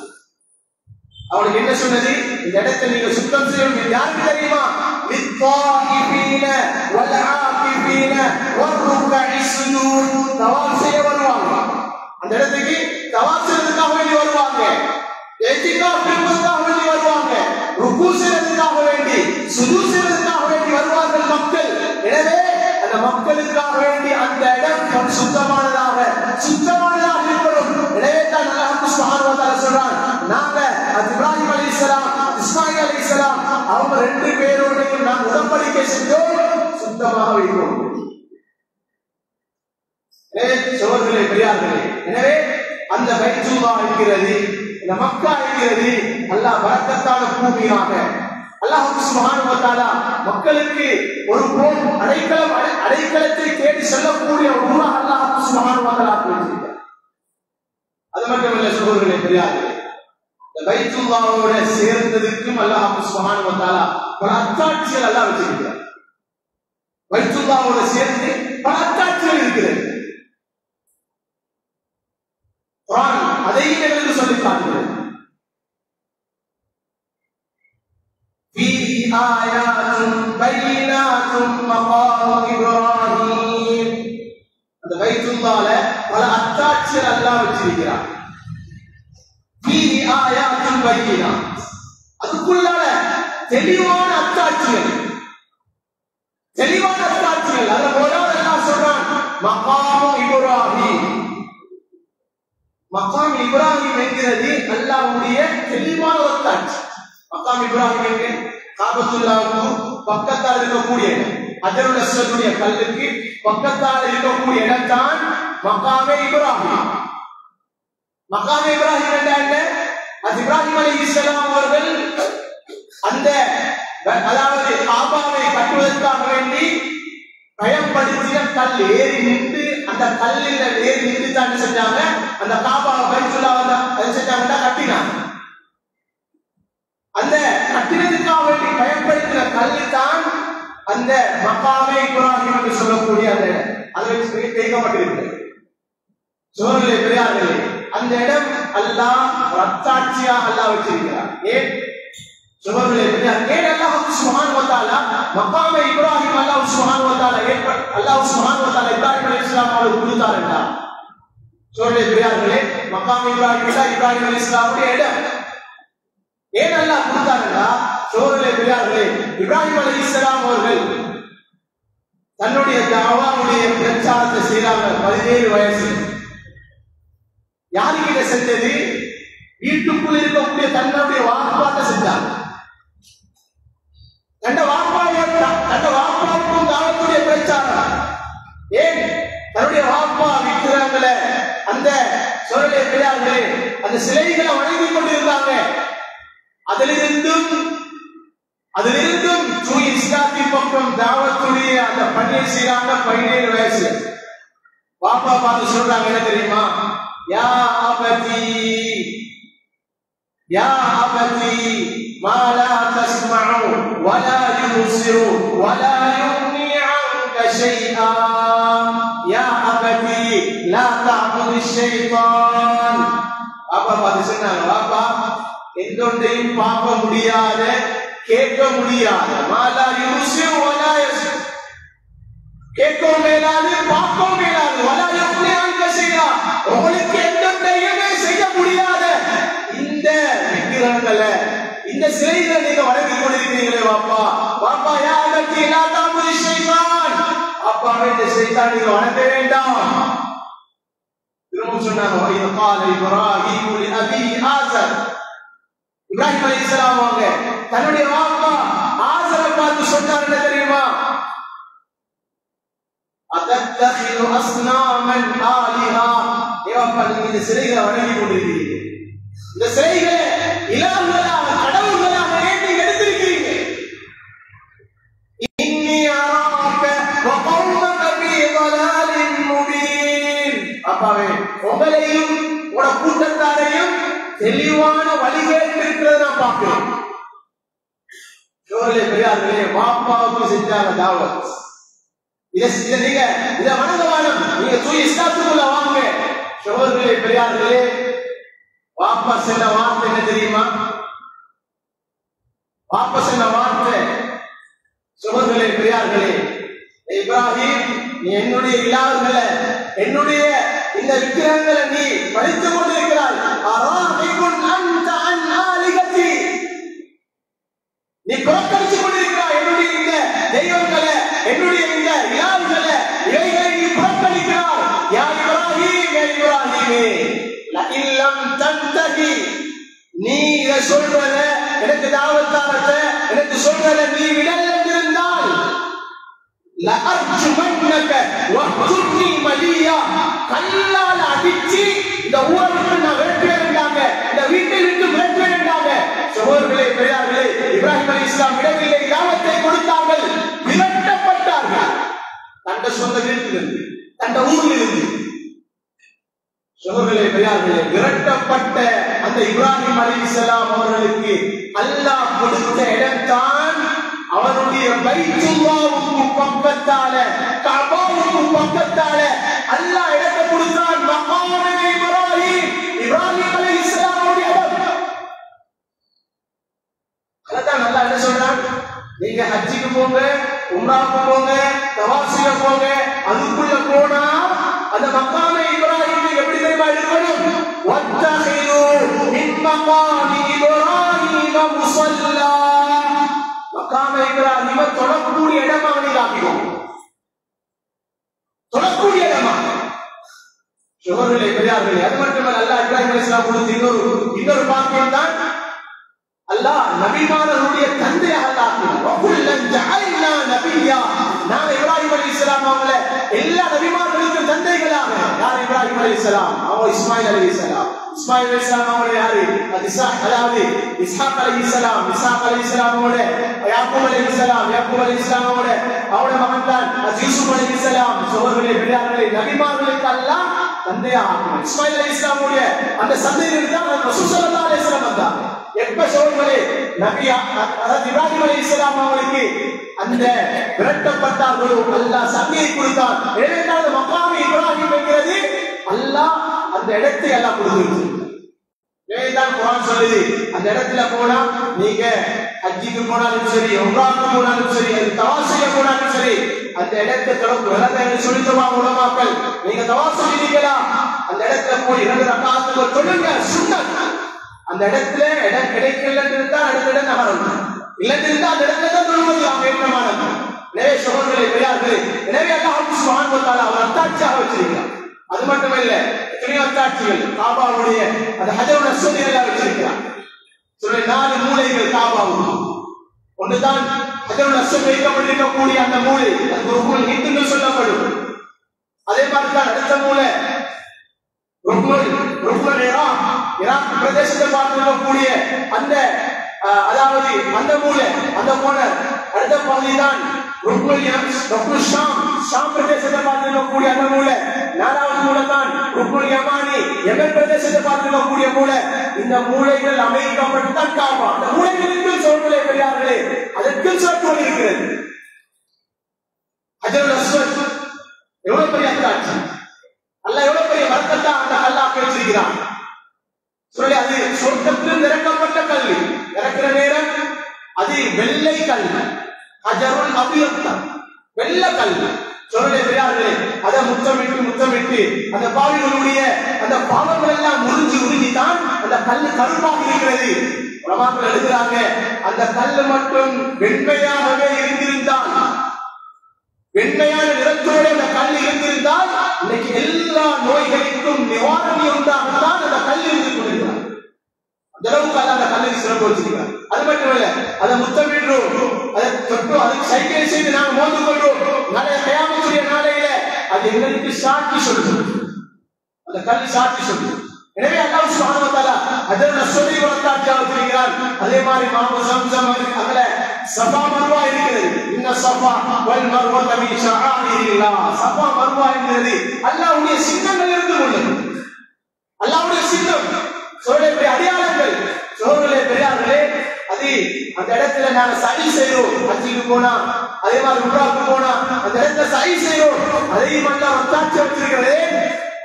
S1: அவனுக்கு என்ன சொன்னது? இந்த இடத்தை நீங்க சுத்தம் செய்யணும். யாருக்கு தெரியுமா? லித்தாயிபீன வல் ஆகிபீன வர்ருக்கஇ சுஜூத். தவாஃப் செய்ய வருவாங்க, அந்த இடத்துக்கு தவாஃப் செய்வதற்காக வேண்டி வருவாங்க, இத்திகாஃப் செய்வதற்காக வேண்டி வருவாங்க, ருக்கு செய்வதற்காக வேண்டி, சுஜூத் செய்வதற்காக வேண்டி வருவார்கள் மக்கள். எனவே அந்த மக்களுக்காக வேண்டி அந்த இடம் சுத்தமானதாக இருக்கணும். எனவே தான் அல்லாஹ் சுப்ஹானஹு வ தஆலா சொல்றான், நாங்க இப்ராஹிம் அலைஹிஸ்ஸலாம் இஸ்மாயில் அலைஹிஸ்ஸலாம் அவங்க ரெண்டு பேரோடையும் நாம் உடன்படிக்கை செஞ்சோம், சுத்தமாக வைப்போம். சோழர்களே பெரியார்களே, எனவே அந்த பைத்துல்லாஹ் இருக்கிறது, இந்த மக்கா இருக்கிறது, அல்லாஹ் பரக்கத்தான பூமியாக அல்லாஹ் சுப்ஹானஹு வ தஆலா மக்களுக்கு ஒரு அடைக்கலத்தை தேடி செல்லக்கூடிய ஊராக அல்லாஹ் சுப்ஹானஹு வ தஆலா ஆக்கியிருக்கிறார். அது மட்டுமல்ல சோழர்களே பெரியார்களே, இந்த பைத்துல்லாஹோட சேர்ந்ததுக்கும் அல்லாஹ் சுப்ஹானஹு வ தஆலா பல அத்தாட்சிகள் அல்லாஹ் வச்சிருக்கிறார். பைத்துல்லாஹோட சேர்ந்து பல அத்தாட்சிகள் இருக்கிறது. குர்ஆன் அதையும் எங்களுக்கு சொல்லித் தருகிறது. ஃபீஹி ஆயாத்துன் பையினாத்துன் மகாமு இப்ராஹீம். அந்த பைத்துல்லாஹ்ல பல அத்தாட்சிகள் அல்லாஹ் வச்சிருக்கிறார். ஃபீஹி ஆயாத்துன் பையினாத், அதுக்குள்ளால தெளிவான அத்தாட்சிகள். அதுல போறான் அல்லாஹ் சொல்றான் மகாமு இப்ராஹீம். மகாம் இப்ராஹிம் என்கிறது அல்லாஹ்வுடைய தெளிவான ஒரு காட்சி. மகாம் இப்ராஹிம் என்கிற காபத்துல்லாஹ்வுக்கு பக்கத்தால் இருக்கக்கூடிய இடம், ஹஜ்ருல் அஸ்வதுடைய கல்லுக்கு பக்கத்தால் இருக்கக்கூடிய இடம் தான் மகாமே இப்ராஹிம். மகாமே இப்ராஹிம் என்ன? அது இப்ராஹிம் அலைஹிஸ்ஸலாம் அவர்கள் அந்த அதாவது காபாவை கட்டுவதற்காக வேண்டி பயன்படுத்திய கல் ஏறி நின்று, அந்த கல்லில் ஏறி நின்று தான் செஞ்சாங்க அந்த காபாவை பைத்துல்லாஹ் செஞ்சாங்க, கட்டினாங்க. அந்த கட்டினதுக்காக வேண்டி பயன்படுத்தின கல்லு தான் அந்த மகாமே இப்ராஹிம் என்று சொல்லக்கூடிய அந்த அதை வச்சு தேக்கப்பட்டிருக்கிறது. சோழர்களே பெரியார்களே, அந்த இடம் அல்லாஹ் ரத்தாட்சியா அல்லாஹ் வச்சிருக்கிறார். ஏன் சோழர்களே பெரியார், ஏன் அல்லாஹ் சுப்ஹானஹு வ தஆலா மகாமே இப்ராஹிம் அல்லாஹ் சுப்ஹானஹு வ தஆலா அல்லாஹ் சுப்ஹானஹு வ தஆலா இப்ராஹிம் அலைஹிஸ்ஸலாம் அவருக்கு கொடுத்தார் என்றார். சோழர்களே பெரியார்களே, மகாமே இப்ராஹிம் அலைஹிஸ்ஸலாமுடைய இடம் ஏன் அல்லாஹ் கொடுத்தாருன்னா, சோழர்களே பெரியார்களே, இப்ராஹிம் அலைஹிஸ்ஸலாம் அவர்கள் தன்னுடைய தஅவாவுடைய பிரச்சாரத்தை செய்றாங்க. 17 வயசு. யாருக்கிட்ட செஞ்சது? வீட்டுக்குள் இருக்கக்கூடிய தன்னுடைய வாப்பாட்ட செஞ்சாங்க. தன்னுடைய வாப்பாவுக்கும் தாவத்துடைய பிரச்சாரம். ஏன்? தன்னுடைய வாப்பா விக்கிறாங்களே அந்த சோழர்களே பெரியார்களே, அந்த சிலைகளை வணங்கி கொண்டிருந்தாங்க. அதிலிருந்தும் தூய் இஸ்லாத்தின் பக்கம் தாவத்துடைய அந்த பணியை செய்யறாங்க. 17 வயசு. பாப்பா பார்த்து சொல்றாங்க, என்ன தெரியுமா? யா அபதி மா லா தஸ்மஉ வலா யுப்சிரு வலா யுக்னி அன்க ஷைஆ யா அபதி லா தஅபுது ஷைத்தான். பாப்பா பார்த்து சொன்னாங்க, பாப்பா எந்தொன்றையும் பார்க்க முடியாத, கேட்க முடியாத, மாலா யூசிரு வலா யஸ்ரு, கேட்கவும் மேலாது பார்க்கவும் மேலாது, வலா யுக்னி அன்க ஷைஆ, உங்களுக்கு எந்தொன்றையுமே செய்ய முடியாத இந்த விக்கிரகங்களை, இந்த சிலைகளை நீங்க வணங்கி கொண்டிருக்கிறீங்களே பாப்பா. பாப்பா யா அபதி லா தஅபுது ஷைத்தான், அப்பாவே இந்த ஷைத்தான் நீங்க வணங்க வேண்டாம். திரும்ப சொன்னாங்க, வ கால இப்ராஹீம் லி அபி ஆஸர். இப்ராஹிம் அலைஹிஸ்ஸலாம் அவங்க தன்னுடைய வாப்பா ஆஸரை பார்த்து சொன்னார், என்ன தெரியுமா? அதத்தஹிது அஸ்னாமன் ஆலிஹா. ஏவாப்பா, நீங்க இந்த சிலைகளை வணங்கி கொண்டிருக்கிறீங்க, இந்த சிலைகளை இலாஹுகளாக, கடவுள்களாக ஏன் எடுத்திருக்கிறீங்க? இன்னி அராக வ கௌமக ஃபீ ضلالin முபீன். அப்பாவே, உங்களையும் உங்களோட கூட்டத்தாரையும் தெளிவான வழிகேட்டு இருக்கிறத நான் பார்க்கிறேன். பெரியார்களே, வாப்பாவுக்கு செஞ்சாங்க தாவத். நீங்க இதை வணங்கவானம், நீங்க தூய் இஸ்லாத்துக்குள்ள வாங்க. சோழர்களே பெரியார்களே, வாப்பா சொன்ன வார்த்தை என்ன தெரியுமா? வாப்பா சொன்ன வார்த்தை, சோழர்களே பெரியார்களே, இப்ராஹிம், நீ என்னுடைய இலாவுகளை, என்னுடைய இந்த விக்கிரகங்களை நீ படித்துக் கொண்டிருக்கிறாய். நீ புறக்கணித்துக் கொண்டிருக்கிறாய் என்னுடைய இந்த தெய்வங்களை, என்னுடைய இந்த இலாவுகளை, இவைகளை நீ புறக்கணிக்கிறாய். யா இப்ராஹிம், யா இப்ராஹிமே, லஇல்லம் தன்தஹி, நீ இதை சொல்றத, எனக்கு தாவத்தாரத்தை எனக்கு சொல்றத நீ விடல் என்றிருந்தால் லஅர்ஜுமன்னக வஹ்ஜுர்னி மலியா, கல்லால் அடிச்சு இந்த ஊரை விட்டு நான் விரட்டுவேன்டாங்க, இந்த வீட்டை விட்டு விரட்டுவேன்டாங்க. சகோதரர்களே பெரியார்களே, இப்ராஹிம் அலைஹிஸ்ஸலாம் விடவில்லை, தாவத்தை கொடுத்தார்கள், விரட்டப்பட்டார்கள் தண்ட சொந்த வீட்டிலிருந்து, தண்ட ஊரிலிருந்து. சகோதரர்களே பெரியார்களே, விரட்டப்பட்ட அந்த இப்ராஹிம் அலைஹிஸ்ஸலாம் அவர்களுக்கு அல்லாஹ் கொடுத்த இடம்தான் அவருடைய பைத்துல்லாஹ்வுக்கு பக்கத்தால, கஅபாவுக்கு பக்கத்தால அல்லாஹ் இடத்தை கொடுத்தான். மகாமே இப்ராஹிம், இப்ராஹிம் அலைஹிஸ்ஸலாம் அவருடைய இடம். அதான் அல்லாஹ் என்ன சொல்றான்? நீங்க ஹஜ்ஜுக்கு போங்க, உம்ராவுக்கு போங்க, தவாஃப் செய்ய போங்க, அதுக்குள்ள போனா அந்த மகாமே இப்ராஹிம் எப்படி தெரியுமா இருக்கணும்? வத்தஹிது மின் மகாமி இப்ராஹிம முஸல்லா, மகாமே இப்ராஹிம தொழக்கூடிய இடமா ஆக்கிடும், தொழக்கூடிய இடமா. சகோதரர்களே பெரியார்களே, அது மட்டுமல்ல, அல்லாஹ் இப்ராஹிம் அலைஹிஸ்ஸலாம் கொடுத்த இன்னொரு பாக்கியம் தான் அல்லாஹ் நபிமார்களுடைய தந்தையாக ஆக்கினார். வகுல்லன் ஜஅல்னா நபியா, நான் இப்ராஹிம் அலைஹிஸ்ஸலாம் அவங்கள எல்லா நபிமார்களுக்கும் தந்தைகளாக. யார் இப்ராஹிம் அலைஹிஸ்ஸலாம்? அவங்க இஸ்மாயில் அலைஹிஸ்ஸலாம். இஸ்மாயில் அலைஹிஸ்ஸலாம் அவங்க யாரு? அதாவது இஸ்ஹாக் அலைஹிஸ்ஸலாம். இஸ்ஹாக் அலைஹிஸ்ஸலாம் அவங்க யாக்கூப் அலைஹிஸ்ஸலாம். யாக்கூப் அலைஹிஸ்ஸலாம் அவங்களோட மகன் தான் யூசுப் அலைஹிஸ்ஸலாம். சகோதரர்களே பெரியார்களே, நபிமார்களுக்கு அல்லாஹ் தந்தையாக ஆக்கினார். இஸ்மாயில் அலைஹிஸ்ஸலாமுடைய அந்த சந்தையில் தான் ரசூல் ஸல்லல்லாஹு அலைஹி வஸல்லம் வந்தாங்க. எப்ப சோழர்களே நபியா அதாவது இப்ராஹிம் அலைஹிஸ்ஸலாம் அவர்களுக்கு அந்த விரட்டப்பட்டார்களோ அல்லாஹ் சங்கையை கொடுத்தார். எனவே தான் மகாமே இப்ராஹிம் என்கிறது அல்லாஹ் அந்த இடத்தை அல்லாஹ் கொடுத்திருக்கிறார். எனவே தான் குர்ஆன் சொல்லுது, அந்த இடத்துல போனா நீங்க ஹஜ்ஜுக்கு போனாலும் சரி, உம்ராவுக்கு போனாலும் சரி, தவாஃப் செய்ய போனாலும் சரி, அந்த இடத்தை தொடர்பு வரதன்னு சொல்லிட்டுமா உலமாக்கள், நீங்க தவாஃப் செய்வீங்களா அந்த இடத்துல போய் 2 ரக்காத்துகள் தொழுங்க, சுன்னத். அந்த இடத்துல இடம் கிடைக்கலன்னு இருந்தா அடுத்த இடம் நகரணும், இல்லன்னு இருந்தா அந்த இடத்துல தான் தொழுவது ஏற்றமானது. எனவே சகோதரர்களே பெரியார்களே, எனவே அல்லாஹ் சுப்ஹானஹு வ தஆலா அவர் அத்தாட்சியாக வச்சிருக்கிறார். அது மட்டுமல்ல, எத்தனையோ அத்தாட்சிகள் காபாவுடைய அந்த ஹஜருல் அஸ்வதை எல்லாம் வச்சிருக்கிறார். சொல்ல 4 மூலைகள் காபாவுக்கு. ஒன்றுதான் ஹஜருல் அஸ்வத் வைக்கப்பட்டிருக்கக்கூடிய அந்த மூலை, அது ருக்னுல் ஹிந்த்னு சொல்லப்படும். அதே மாதிரி தான் அடுத்த மூலை ருக்னுல் ஈராக் பிரதேசத்தை பார்க்கக்கூடிய அந்த அதாவது அந்த மூலை, அந்த கோணர். அடுத்த பகுதி தான் ருக்னுல் ஷாம் பிரதேசத்தை பார்க்கக்கூடிய அந்த மூலை. 4வது மூலை தான் ருக்னுல் யமானி, யமன் பிரதேசத்தை பார்க்கக்கூடிய மூலை. இந்த மூலைகள் அமைக்கப்பட்டுதான் காபா. அந்த மூலைகளுக்கு சோழர்களே பெரியார்களே, அதற்கு சொற்கள் இருக்கிறது. ஹஜருல் அஸ்வத் எவ்வளவு பெரிய அத்தாட்சி, அல்லாஹ் எவ்வளவு பெரிய வர்க்கத்தா அந்த அல்லாஹ் வச்சிருக்கிறான். சொல்லி அது சொர்க்கத்தில் இறக்கப்பட்ட கல்வி. இறக்கிற நேரம் அது வெள்ளை கல்வி, ஹஜருல் அபியத், வெள்ளை கல்வி. சொல்லி பெரியார்களே, அதை முத்தமிட்டு அந்த பாவிகளுடைய அந்த பாவங்கள் எல்லாம் உறிஞ்சி தான் அந்த கல்லு கருப்பாக இருக்கிறது. உலமாக்கள் எழுதுறாங்க, அந்த கல்லு மட்டும் வெண்மையாகவே இருந்திருந்தால், வெண்மையான நிறத்தோடு அந்த கல் இருந்திருந்தால் இன்னைக்கு எல்லா நோய்களுக்கும் நிவாரணி உண்டாகத்தான் அந்த கல் இருந்து கொண்டிருக்கிறார். அந்த அளவுக்கு அந்த கல்லுக்கு சிறப்பு வச்சிருக்கிறார். அது மட்டுமல்ல, அதை முத்தமிடுறோம், அதை தொட்டோம், அதுக்கு சைகை செய்து நாங்கள் மோந்து கொள்றோம். நாளைய கயாமத்துடைய நாளையில அது எங்களுக்கு சாட்சி சொல்லுது, அந்த கல் சாட்சி சொல்லுது. எனவே அல்லாஹ் சுப்ஹானஹு வ தஆலா ஹஜருல் அஸ்வதை வளர்த்தாட்சியாக வச்சிருக்கிறார். அதே மாதிரி மாவு சம்சம் அங்கல சஃபா மர்வா இருக்கிறது. இன்ன சஃபா வல் மர்வா மின் ஷஆஇரில்லாஹ். சஃபா மர்வா என்பது அல்லாஹ்வுடைய சின்னங்கள் இருந்து உள்ளது. அல்லாஹ்வுடைய சின்னம், சோழருடைய அடையாளங்கள். சோழர்களே பெரியார்களே, அது அந்த இடத்துல நாங்க சரி செய்யறோம். ஹஜ்ஜுக்கு போனா, அதே மாதிரி உம்ராவுக்கு போனா அந்த இடத்துல சரி செய்யறோம். அதையும் அல்லாஹ் ஒத்தாட்சி வச்சிருக்கிறதே.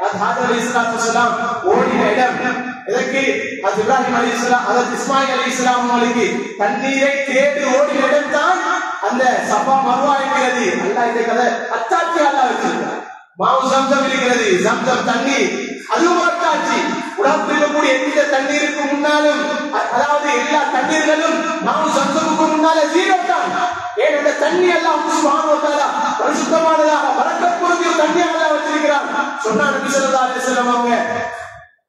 S1: அது ஹாஜர் அலைஹிஸ்ஸலாத்து வஸலாம் ஓடின இடம். இதற்கு அது இப்ராஹிம் அலைஹிஸ்ஸலாம், அதாவது இஸ்மாயில் அலைஹிஸ்ஸலாம் அவங்களுக்கு தண்ணீரை தேடி ஓடின இடம் தான் அந்த சஃபா மர்வா என்கிறது. அல்லாஹ் இதை கதை அத்தாட்சி அல்லாஹ் வச்சிருக்கிறார். மாவு சம்சம் இருக்கிறது, சம்சம் தண்ணீர், அதுவும் அத்தாட்சி. உலகத்தில் இருக்கக்கூடிய எந்த தண்ணீருக்கு முன்னாலும், அதாவது எல்லா தண்ணீர்களும் மாவு சம்சமுக்கு முன்னால ஜீரோ தான். ஏன் அந்த தண்ணி எல்லாம் சுப்ஹானஹு வ தஆலா பரிசுத்தமானதாக பரக்கத் பொருந்திய தண்ணியாக அல்லாஹ் வச்சிருக்கிறார். சொன்ன நபி ஸல்லல்லாஹு அலைஹி வஸல்லம் அவங்க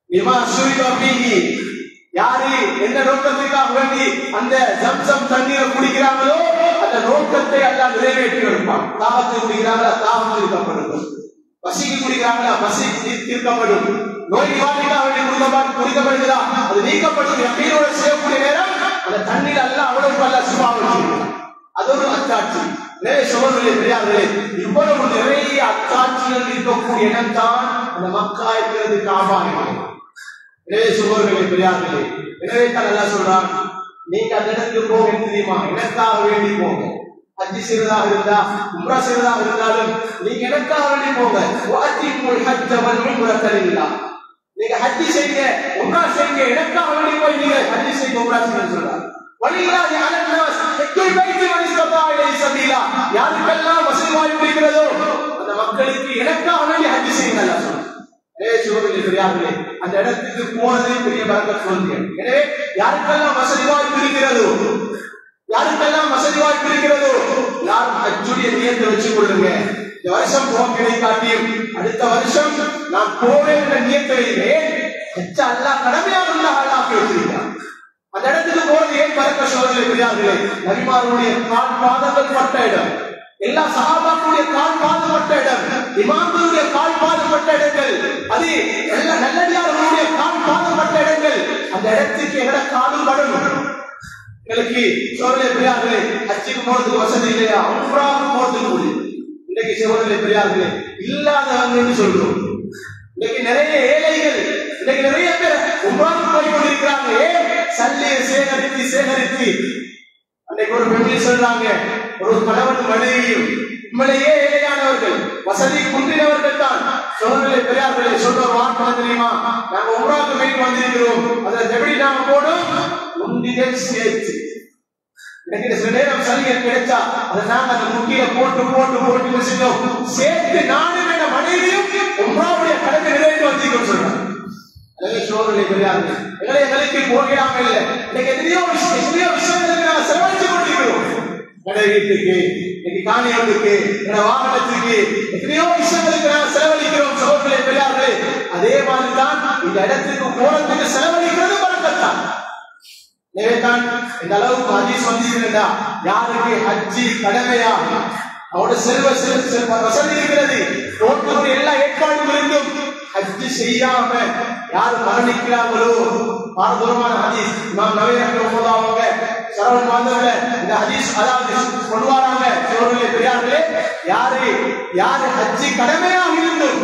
S1: இமா ஷுரிப ஃபீஹி, யாரு என்ன நோக்கத்துக்காக வேண்டி அந்த ஜம்சம் தண்ணீரை குடிக்கிறாங்களோ அந்த நோக்கத்தை அல்லாஹ் நிறைவேற்றி வைப்பான். தாகத்தை குடிக்கிறாங்களா, தாகம் தீர்க்கப்படும். பசிக்கு குடிக்கிறாங்களா, பசி தீர்க்கப்படும். நோய் நிவாரணிக்காக வேண்டி குடிக்கப்படுகிறா, அது நீக்கப்படும். யக்கீனோட செய்யக்கூடிய நேரம் அந்த தண்ணீர் அல்லாஹ் அவ்வளவு அல்லாஹ் சுபாவம். அது ஒரு அத்தாட்சி. நிறைய சோழர்களே பெரியார்களே, இவ்வளவு நிறைய அத்தாட்சிகள் இருக்கக்கூடிய இடம் தான் அந்த மக்கா இருக்கிறது, காபா. நிறைய சோழர்களே பெரியார்களே, எனவே தான் அல்லாஹ் சொல்றான், நீங்க அந்த இடத்துக்கு போக தெரியுமா, எனக்காக வேண்டி போங்க. ஹஜ் செய்வதாக இருந்தா, உம்ரா செய்வதாக இருந்தாலும் நீங்க எனக்காக வேண்டி போங்க. வஅத்திமுல் ஹஜ்ஜ வல் உம்ரத லில்லாஹ். நீங்க ஹஜ் செய்யுங்க, உம்ரா செய்யுங்க, எனக்காக வேண்டி போய் நீங்க ஹஜ் செய்யுங்க, உம்ரா செய்யுங்க சொல்றார். வலில்லாஹி அலன் நாஸ் ஹஜ்ஜுல் பைத்தி மன் இஸ்ததா இலைஹி சபீலா. யாருக்கெல்லாம் வசதி வாய்ப்பு இருக்கிறதோ அந்த மக்களுக்கு எனக்காக வேண்டி ஹஜ் செய்யுங்க அல்லாஹ் சொல்றார். பெரியார்களே, அந்த இடத்துக்கு போனதே பெரிய பரக்கத் சொல்லுங்க. எனவே யாருக்கெல்லாம் வசதி வாய்ப்பு இருக்கிறதோ, யாருக்கெல்லாம் வசதி வாய்ப்பு இருக்கிறதோ யாரும் ஹஜ்ஜுடைய நியத்தை வச்சுக் கொள்ளுங்க. இந்த வருஷம் போக கிடைக்காட்டியும் அடுத்த வருஷம் நான் போவேன் என்ற நியத்தை வைக்கிறேன். ஹஜ்ஜ அல்லாஹ் கடமையாக ஆக்கி வச்சிருக்கிறான். அந்த இடத்துக்கு போறது ஏன் பரக்க சோதனை பெரியார்களே, நபிமார்களுடைய கால் பாதங்கள் பட்ட இடம், எல்லா சஹாபாக்களுடைய கால் பாதப்பட்ட இடம், இமாம்களுடைய கால் பாதப்பட்ட இடங்கள், அது எல்லா நல்லடியார்களுடைய கால் பாதப்பட்ட இடங்கள். அந்த இடத்துக்கு எங்கட காலும் படணும். எங்களுக்கு சோழர்களே பெரியார்களே, ஹஜ்ஜுக்கு போறதுக்கு வசதி இல்லையா, உம்ராவுக்கு போறதுக்கு கூடி. இன்னைக்கு சோழர்களே பெரியார்களே இல்லாதவங்க சொல்றோம். இன்னைக்கு நிறைய ஏழைகள், இன்னைக்கு நிறைய பேர் உம்ராவுக்கு போய் கொண்டிருக்கிறாங்க. ஏன் சல்லியை சேகரித்து அன்னைக்கு ஒரு பெண்மணி சொல்றாங்க, ஒரு கணவன் மனைவியும் உண்மையிலேயே ஏழையானவர்கள், வசதி குன்றினவர்கள் தான். சோழர்களே பெரியார்களே, சொல்ற வார்த்தை தெரியுமா, நாங்க உம்ராவுக்கு போய் வந்திருக்கிறோம், அதை எப்படி நாங்க போனோம், முந்திகள் சேர்த்து. எனக்கு சில நேரம் சலுகை கிடைச்சா அதை நாங்க அந்த முக்கிய போட்டு சேர்த்து நானும் என்ற மனைவியும் உம்ராவுடைய கடமை நிறைவேற்றி வச்சுக்கணும் சொல்றாங்க. சோழர்களே பெரியார்கள், எங்களுக்கு போகிறாம இல்லை. இன்னைக்கு எத்தனையோ விஷயங்களுக்கு நாங்கள் செலவழிச்சு கொண்டிருக்கிறோம். கடை வீட்டுக்கு, இன்னைக்கு காணியத்துக்கு, வாகனத்துக்கு, எத்தனையோ விஷயங்களுக்கு நாங்கள் செலவழிக்கிறோம். சோழர்களே பெரியார்களே, அதே மாதிரிதான் இந்த இடத்துக்கு போறதுக்கு செலவழிக்கிறது பறக்கத்தான். நேதான் இந்த அளவுக்கு ஹதீஸ் வந்திருக்கிறதா, யாருக்கு ஹஜ்ஜி கடமையா, அவரோட செல்வ வசதி இருக்கிறது, ரோட்டுடைய எல்லா ஏற்பாடும் இருந்தும் ஹஜ்ஜி செய்யாம யாரு மரணிக்கிறாங்களோ, பாரதூரமான ஹதீஸ் இமாம் நவவி ரஹ்மத்துல்லாஹி அவங்க சரவண மாதவல இந்த ஹதீஸ் அதாவது சொல்வாராங்க. சோழர்களே பெரியார்களே, யாரு ஹஜ்ஜி கடமையாக இருந்தும்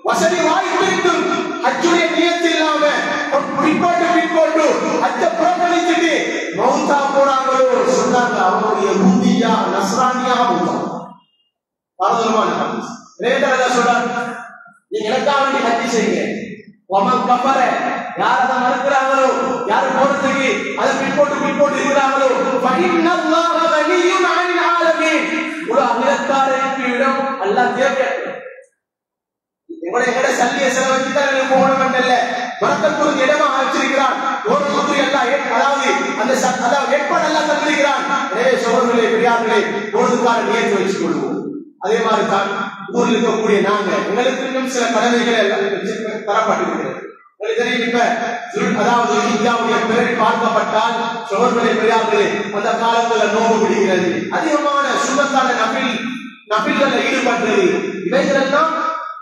S1: வசதி வாய்ப்பு இருந்தும் ஹஜ்ஜுடைய நியத்து இல்லாம பின்போட்டு ஹஜ்ஜ புறக்கணிச்சுட்டு மௌத்தா போறாங்களோ சொன்னாங்க, அவங்களுடைய யஹூதியா நஸ்ரானியா மௌத்தா. பாரதூரமான ஹதீஸ். ரேதரதா சொல்றாங்க, நீங்க எனக்காக வேண்டி ஹஜ் செய்யுங்க. வமன் கஃபர, யார் அதை மறுக்கிறாங்களோ, யார் போறதுக்கு அதை பின்போட்டு இருக்கிறாங்களோ, ஃபஇன்னல்லாஹ கனிய்யுன் அனில் ஆலமீன், ஒரு அகிலத்தாருக்கு இடம் அல்லாஹ் தேவையற்ற. எங்கட சல்லிய செலவழிச்சு தான் போகணும் இல்ல, பரக்கத்துக்கு இடமாக வச்சிருக்கிறான். ஒரு எல்லாம் அதாவது அந்த ஏற்பாடு எல்லாம் தந்திருக்கிறான். எனவே சோழர்களே பெரியார்களே, பொழுதுக்கான நியத்து வச்சுக் கொள்வோம். அதே மாதிரி தான் ஊரில் இருக்கக்கூடிய நாங்க, எங்களுக்கு இன்னும் சில கடமைகள் தரப்பட்டிருக்கிறது. அதாவது இந்தியாவுடைய பிறகு பார்க்கப்பட்டால் சோழர்களே பெரியார்களே, அந்த காலத்துல நோம்பு பிடிக்கிறது, அதிகமான சுண்ணத்தான நபில்கள் ஈடுபட்டது, இவைகள் எல்லாம்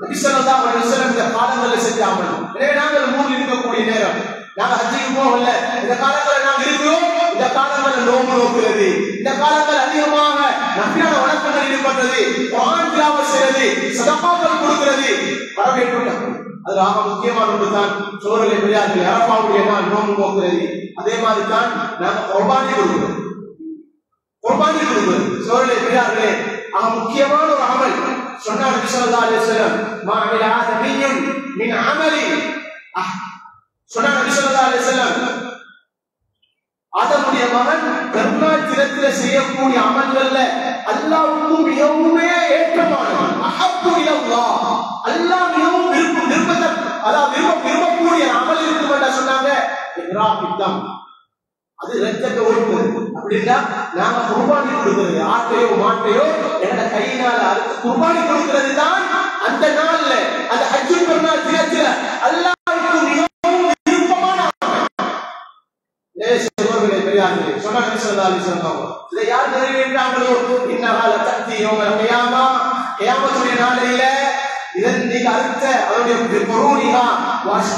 S1: நபி ஸல்லல்லாஹு அலைஹி வஸல்லம் இந்த காலங்களில் செஞ்சாங்க. எனவே நாங்கள் ஊரில் இருக்கக்கூடிய நேரம், நாங்கள் ஹஜ்ஜுக்கு போகல, இந்த காலங்களில் நாங்கள் இருக்கிறோம். இந்த காலங்களில் நோம்பு நோக்குறது, இந்த காலங்கள் அதிகமாக நபியான வணக்கங்கள் ஈடுபட்டது, குர்ஆன் திலாவத் செய்வது, சதகாக்கள் கொடுக்கிறது, வரவேற்று அது ஆக முக்கியமான ஒன்றுதான் சோழலை பெரியார்கள் அரபாவுடைய நாள் நோம்பு போக்குறது. அதே மாதிரி தான் நாங்கள் குர்பானி கொடுக்கிறோம். குர்பானி கொடுக்கிறது சோழலை பெரியார்களே ஆக முக்கியமான ஒரு அமல். சொன்னார் நபி ஸல்லல்லாஹு அலைஹி வஸல்லம் மா அமில ஆதமியுன் மின் அமலி. சொன்னார் நபி ஸல்லல்லாஹு அலைஹி வஸல்லம் ஆதமுடைய மகன் பெருநாள் தினத்தில் செய்யக்கூடிய அமல்கள்ல அல்லாஹ்வுக்கு மிகவும் ஏற்றமானவன். அஹப்பு இலல்லாஹ், அல்லாஹ் மிகவும் விரும்பக்கூடிய அமல் இருக்கும் என்று சொன்னாங்க. இக்ராபித்தம், அது ரத்தத்தை ஓடுவது. அப்படின்னா நாம குர்பானி கொடுக்கிறது, ஆட்டையோ மாட்டையோ எங்களை கையினால அறுத்து குர்பானி கொடுக்கிறது தான் அந்த நாள்ல அந்த ஹஜ்ஜுல் பெருநாள் தினத்துல அல்லாஹ்வுக்கு மிகவும் விருப்பமான பெரியார்களே. சொன்னாங்க நபி ஸல்லல்லாஹு அலைஹி வஸல்லம் இதை யார் நிறைவேற்றாங்களோ இன்னஹா லதஅதி யௌமல் கியாமா, கியாமத்துடைய நாளையில இதற்கு அடுத்த அதனுடைய பொருளிகா,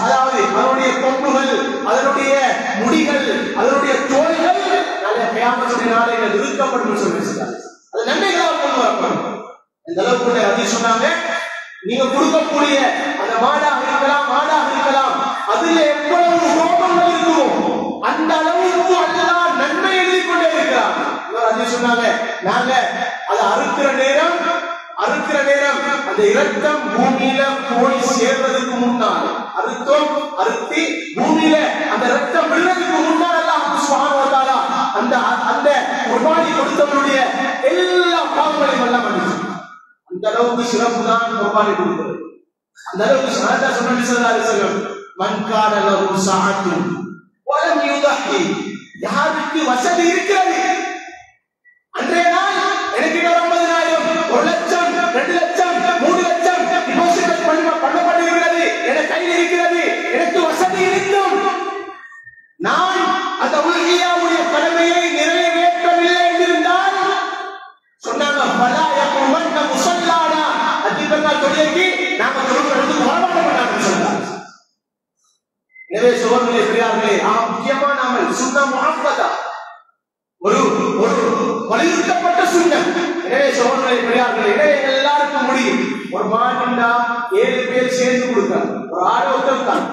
S1: அதாவது அதனுடைய கொம்புகள், அதனுடைய முடிகள், அதனுடைய தோள்கள் நாளைய கியாமத்துடைய நாளையில நிறுத்தப்படும் சொல்லியிருக்கிறார். அது நன்மைகளாக கொண்டு வரப்படும். இந்த அளவுக்கு அதை சொன்னாங்க. நீங்க கொடுக்கக்கூடிய அந்த மாடாக இருக்கலாம், அதுல எவ்வளவு கோபங்கள் இருக்குமோ அந்த அளவுக்கு அல்லாஹ் நன்மை எழுதி கொண்டே இருக்கிறார். அதை சொன்னாங்க. நாங்க அதை அறுக்கிற நேரம் அந்த இரத்தம் பூமியில போய் சேர்வதற்கு முன்னால் அறுத்தி பூமியில அந்த இரத்தம் விழுறதுக்கு முன்னால் அல்லாஹ் சுப்ஹானஹு வ தஆலா அந்த குர்பானி கொடுத்தவருடைய எல்லா பாவங்களையும் எல்லாம் மன்னிச்சு. அந்த அளவுக்கு சிறப்பு தான் குர்பானி கொடுக்கிறது. அந்த அளவுக்கு ஸல்லல்லாஹு அலைஹி வஸல்லம் மன் கான லஹு ஸஅத்துன் வலம் யுதஹி, யாருக்கு வசதி இருக்கிறது அன்றைய நாள் எனக்கு 50,000 1 லட்சம் 2 லட்சம் 3 லட்சம் டிபாசிட் பண்ணப்பட்டிருக்கிறது, எனக்கு கையில் இருக்கிறது, எனக்கு வசதி இருக்கும், நான் அந்த உல்ஹியாவுடைய கடமையை நிறைவேற்றவில்லை என்றிருந்தால் சொன்னாங்க பலா யகுமன்ன முஸல்லானா, அதிபர்கள் தொழிலுக்கு நாம தொழுகிறது வரமாட்ட மாட்டாங்க சொன்னாங்க. எனவே சோழர்களே பெரியார்களே முக்கியமான அமல் சுன்னா முஹம்மதா, ஒரு வலியுறுத்தப்பட்ட சுன்னம். எனவே சோழர்களே பெரியார்களே, எனவே எல்லாருக்கும் முடியும். ஒரு மாநிலா 7 பேர் சேர்ந்து கொடுத்தாங்க. ஒரு ஆடு ஒருத்தருக்காங்க,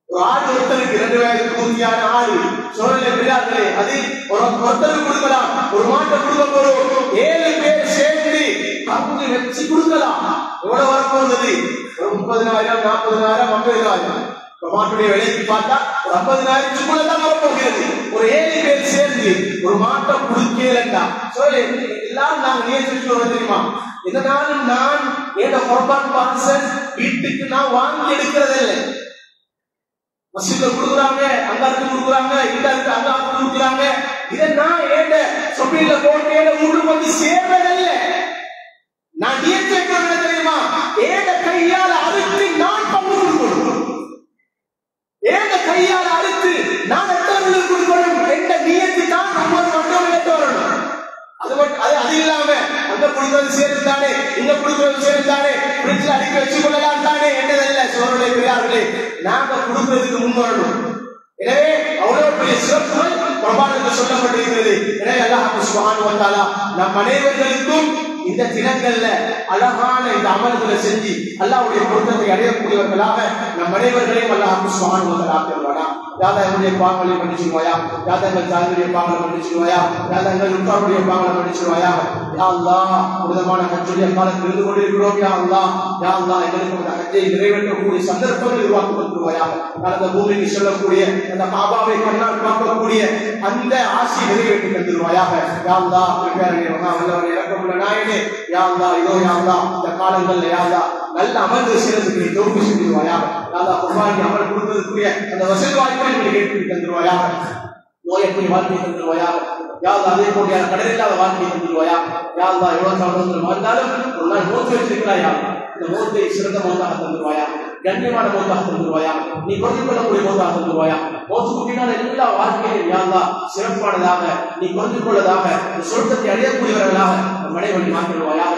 S1: ஒரு ஆடு ஒருத்தருக்கு 2 வயதுக்கு பூர்த்தியான ஆடு. சோழர்களே பெரியார்களே, அது ஒருத்தருக்கு கொடுக்கலாம். ஒரு மாட்டை கொடுக்க போறோம், 7 பேர் சேர்ந்து பங்கு வச்சு கொடுக்கலாம். எவ்வளவு வரப்போகுது? ஒரு 30,000 40,000 50,000. மாட்டுடைய விலைக்கு பார்த்தா ஒரு 50,000 தான் வரப்போகிறது. ஒரு 7 பேர் சேர்ந்து ஒரு மாட்டை கொடுக்கலண்டா எல்லாரும் நாங்க நியமிச்சு தெரியுமா, இதனாலும் நான் என் குர்பான் பார்சல் வீட்டுக்கு நான் வாங்கி எடுக்கிறது இல்லை. மஸ்ஜித்ல கொடுக்குறாங்க, அங்க இருந்து கொடுக்குறாங்க, இங்க இருந்து அங்க கொடுக்குறாங்க. இதை நான் ஏண்ட சொப்பீல போட்டு ஏண்ட வீட்டுக்கு வந்து சேர்றதில்லை. நான் நியமிச்சு வைக்கிறது தெரியுமா, ஏண்ட கையால் அறுத்து நான் பங்கு கொடுக்கணும், ஏண்ட கையால் அறுத்து நான் எத்தவர்களுக்கு கொடுக்கணும் என்ற நியத்து தான் நம்ம மட்டும் ஏற்று வரணும். அது இல்லாம அங்க கொடுக்கிறது சேர்ந்தானே, இங்க கொடுக்கிறது சேர்ந்தானே, பிரிட்ஜில் அடிக்க வச்சு கொள்ளலாம் தானே என்றதல்ல. சோழர்களே பெரியார்களே, நாங்க கொடுக்கிறதுக்கு முன் வரணும். எனவே அவ்வளவு பெரிய சிறப்புகள் பிரபாகரத்தில் சொல்லப்பட்டிருக்கிறது. எனவே அல்லாஹ் சுப்ஹானஹு வ தஆலா நம் அனைவர்களுக்கும் இந்த தினங்கள்ல அழகான இந்த அமல்களை செஞ்சு அல்லாஹ்வுடைய பொருத்தத்தை அடையக்கூடியவர்களாக நம் அனைவர்களையும் அல்லாஹ் சுப்ஹானஹு வ தஆலா ஆக்குவானா. யாதா என்னுடைய பாவங்களை மன்னிச்சுடுவாயா, யாதா எங்கள் தாயுடைய பாவங்களை மன்னிச்சுடுவாயா, யாதா எங்கள் உற்றாருடைய பாவங்களை மன்னிச்சுடுவாயா. யா அல்லாஹ், விதமான ஹஜ்ஜுடைய காலத்தில் இருந்து கொண்டிருக்கிறோம். யா அல்லாஹ், யா அல்லாஹ், எங்களுக்கு அந்த ஹஜ்ஜை நிறைவேற்றக்கூடிய சந்தர்ப்பங்கள் உருவாக்கி கொடுத்துருவாயா. அந்த பூமிக்கு செல்லக்கூடிய அந்த காபாவை கண்ணால் பார்க்கக்கூடிய அந்த ஆசை நிறைவேற்றி தந்துருவாயாக. யா அல்லாஹ், வல்லவரே, இரக்கமுள்ள நாயனே, யா அல்லாஹ், இதோ யா அல்லாஹ், இந்த காலங்கள்ல யா அல்லாஹ் நல்ல அமர்ந்து செய்யறதுக்கு நீ தோல்வி செஞ்சிருவாயாக. யா அல்லாஹ், குர்பானி அமல் கொடுக்கிறதுக்குரிய அந்த வசதி வாய்ப்பை நீ ஏற்படுத்தி தந்துருவாயாக. நோயற்ற வாழ்க்கை தந்துருவாயாக. யா அல்லாஹ், அதே போன்ற கடலில்லாத வாழ்க்கை தந்துருவாயாக. யா அல்லாஹ், எவ்வளவு சந்தோஷம் வாழ்ந்தாலும் ஒரு நாள் மோத்து வச்சிருக்கிறாயா, இந்த மோத்தை சிறந்த மோத்தாக தந்துருவாயா, கண்ணியமான மோத்தாக தந்துருவாயா, நீ பொருள் கொள்ளக்கூடிய மோத்தாக தந்துருவாயா. மோத்துக்கு பின்னால் எல்லா வாழ்க்கையும் யா அல்லாஹ் சிறப்பானதாக, நீ பொருள் கொள்ளதாக, சொர்க்கத்தை அடையக்கூடியவர்களாக நம் அனைவரையும் மாற்றிடுவாயாக.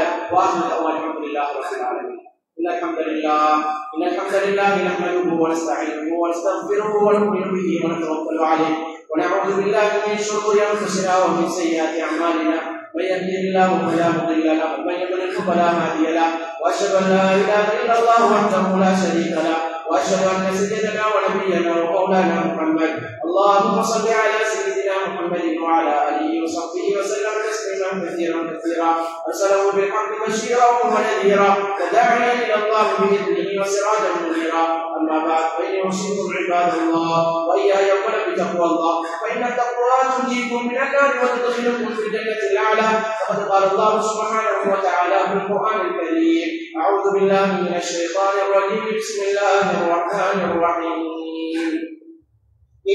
S1: إن الحمد لله نحمده ونستعينه ونستغفره ونؤمن به ونتوكل عليه ونعوذ بالله من شرور انفسنا ومن سيئات اعمالنا من يهده الله فلا مضل له ومن يضلل فلا هادي له واشهد ان لا اله الا الله وحده لا شريك له واشهد ان سيدنا ونبينا ومولانا محمد اللهم صل على سيدنا محمد وعلى اله وصحبه وسلم تسليما كثيرا كثيرا ارسله بالحق بشيرا ونذيرا وداعيا الى الله باذنه وسراجا منيرا اما بعد فاني اوصيكم عباد الله واياي اولا بتقوى الله فان التقوى تنجيكم من النار وتدخلكم في الجنه الاعلى فقد قال الله سبحانه وتعالى في القران الكريم اعوذ بالله من الشيطان الرجيم بسم الله الرحمن الرحيم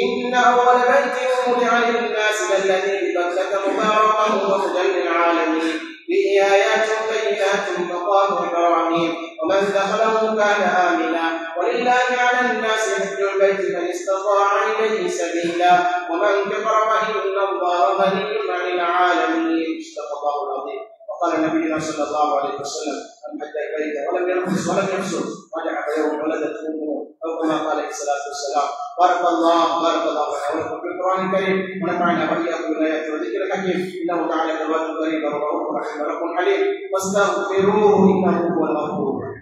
S1: إن أول بيت وضع للناس الذي ببكة مباركا وهدى للعالمين فيه آيات بينات مقام إبراهيم ومن دخله كان آمنا ولله على الناس حج البيت من استطاع إليه سبيلا ومن كفر فإن الله غني عن العالمين صدق الله العظيم. وقال نبينا صلى الله عليه وسلم من حج البيت ولم يرفث ولم يفسق رجع كيوم ولدته أمه أو كما قال عليه الصلاة والسلام. بارك الله ولكم في القرآن الكريم ونفعنا وإياكم بالآيات والذكر الحكيم إنه تعالى جواد كريم ورؤوف رحيم ورب حليم واستغفروه إنه هو الغفور الرحيم.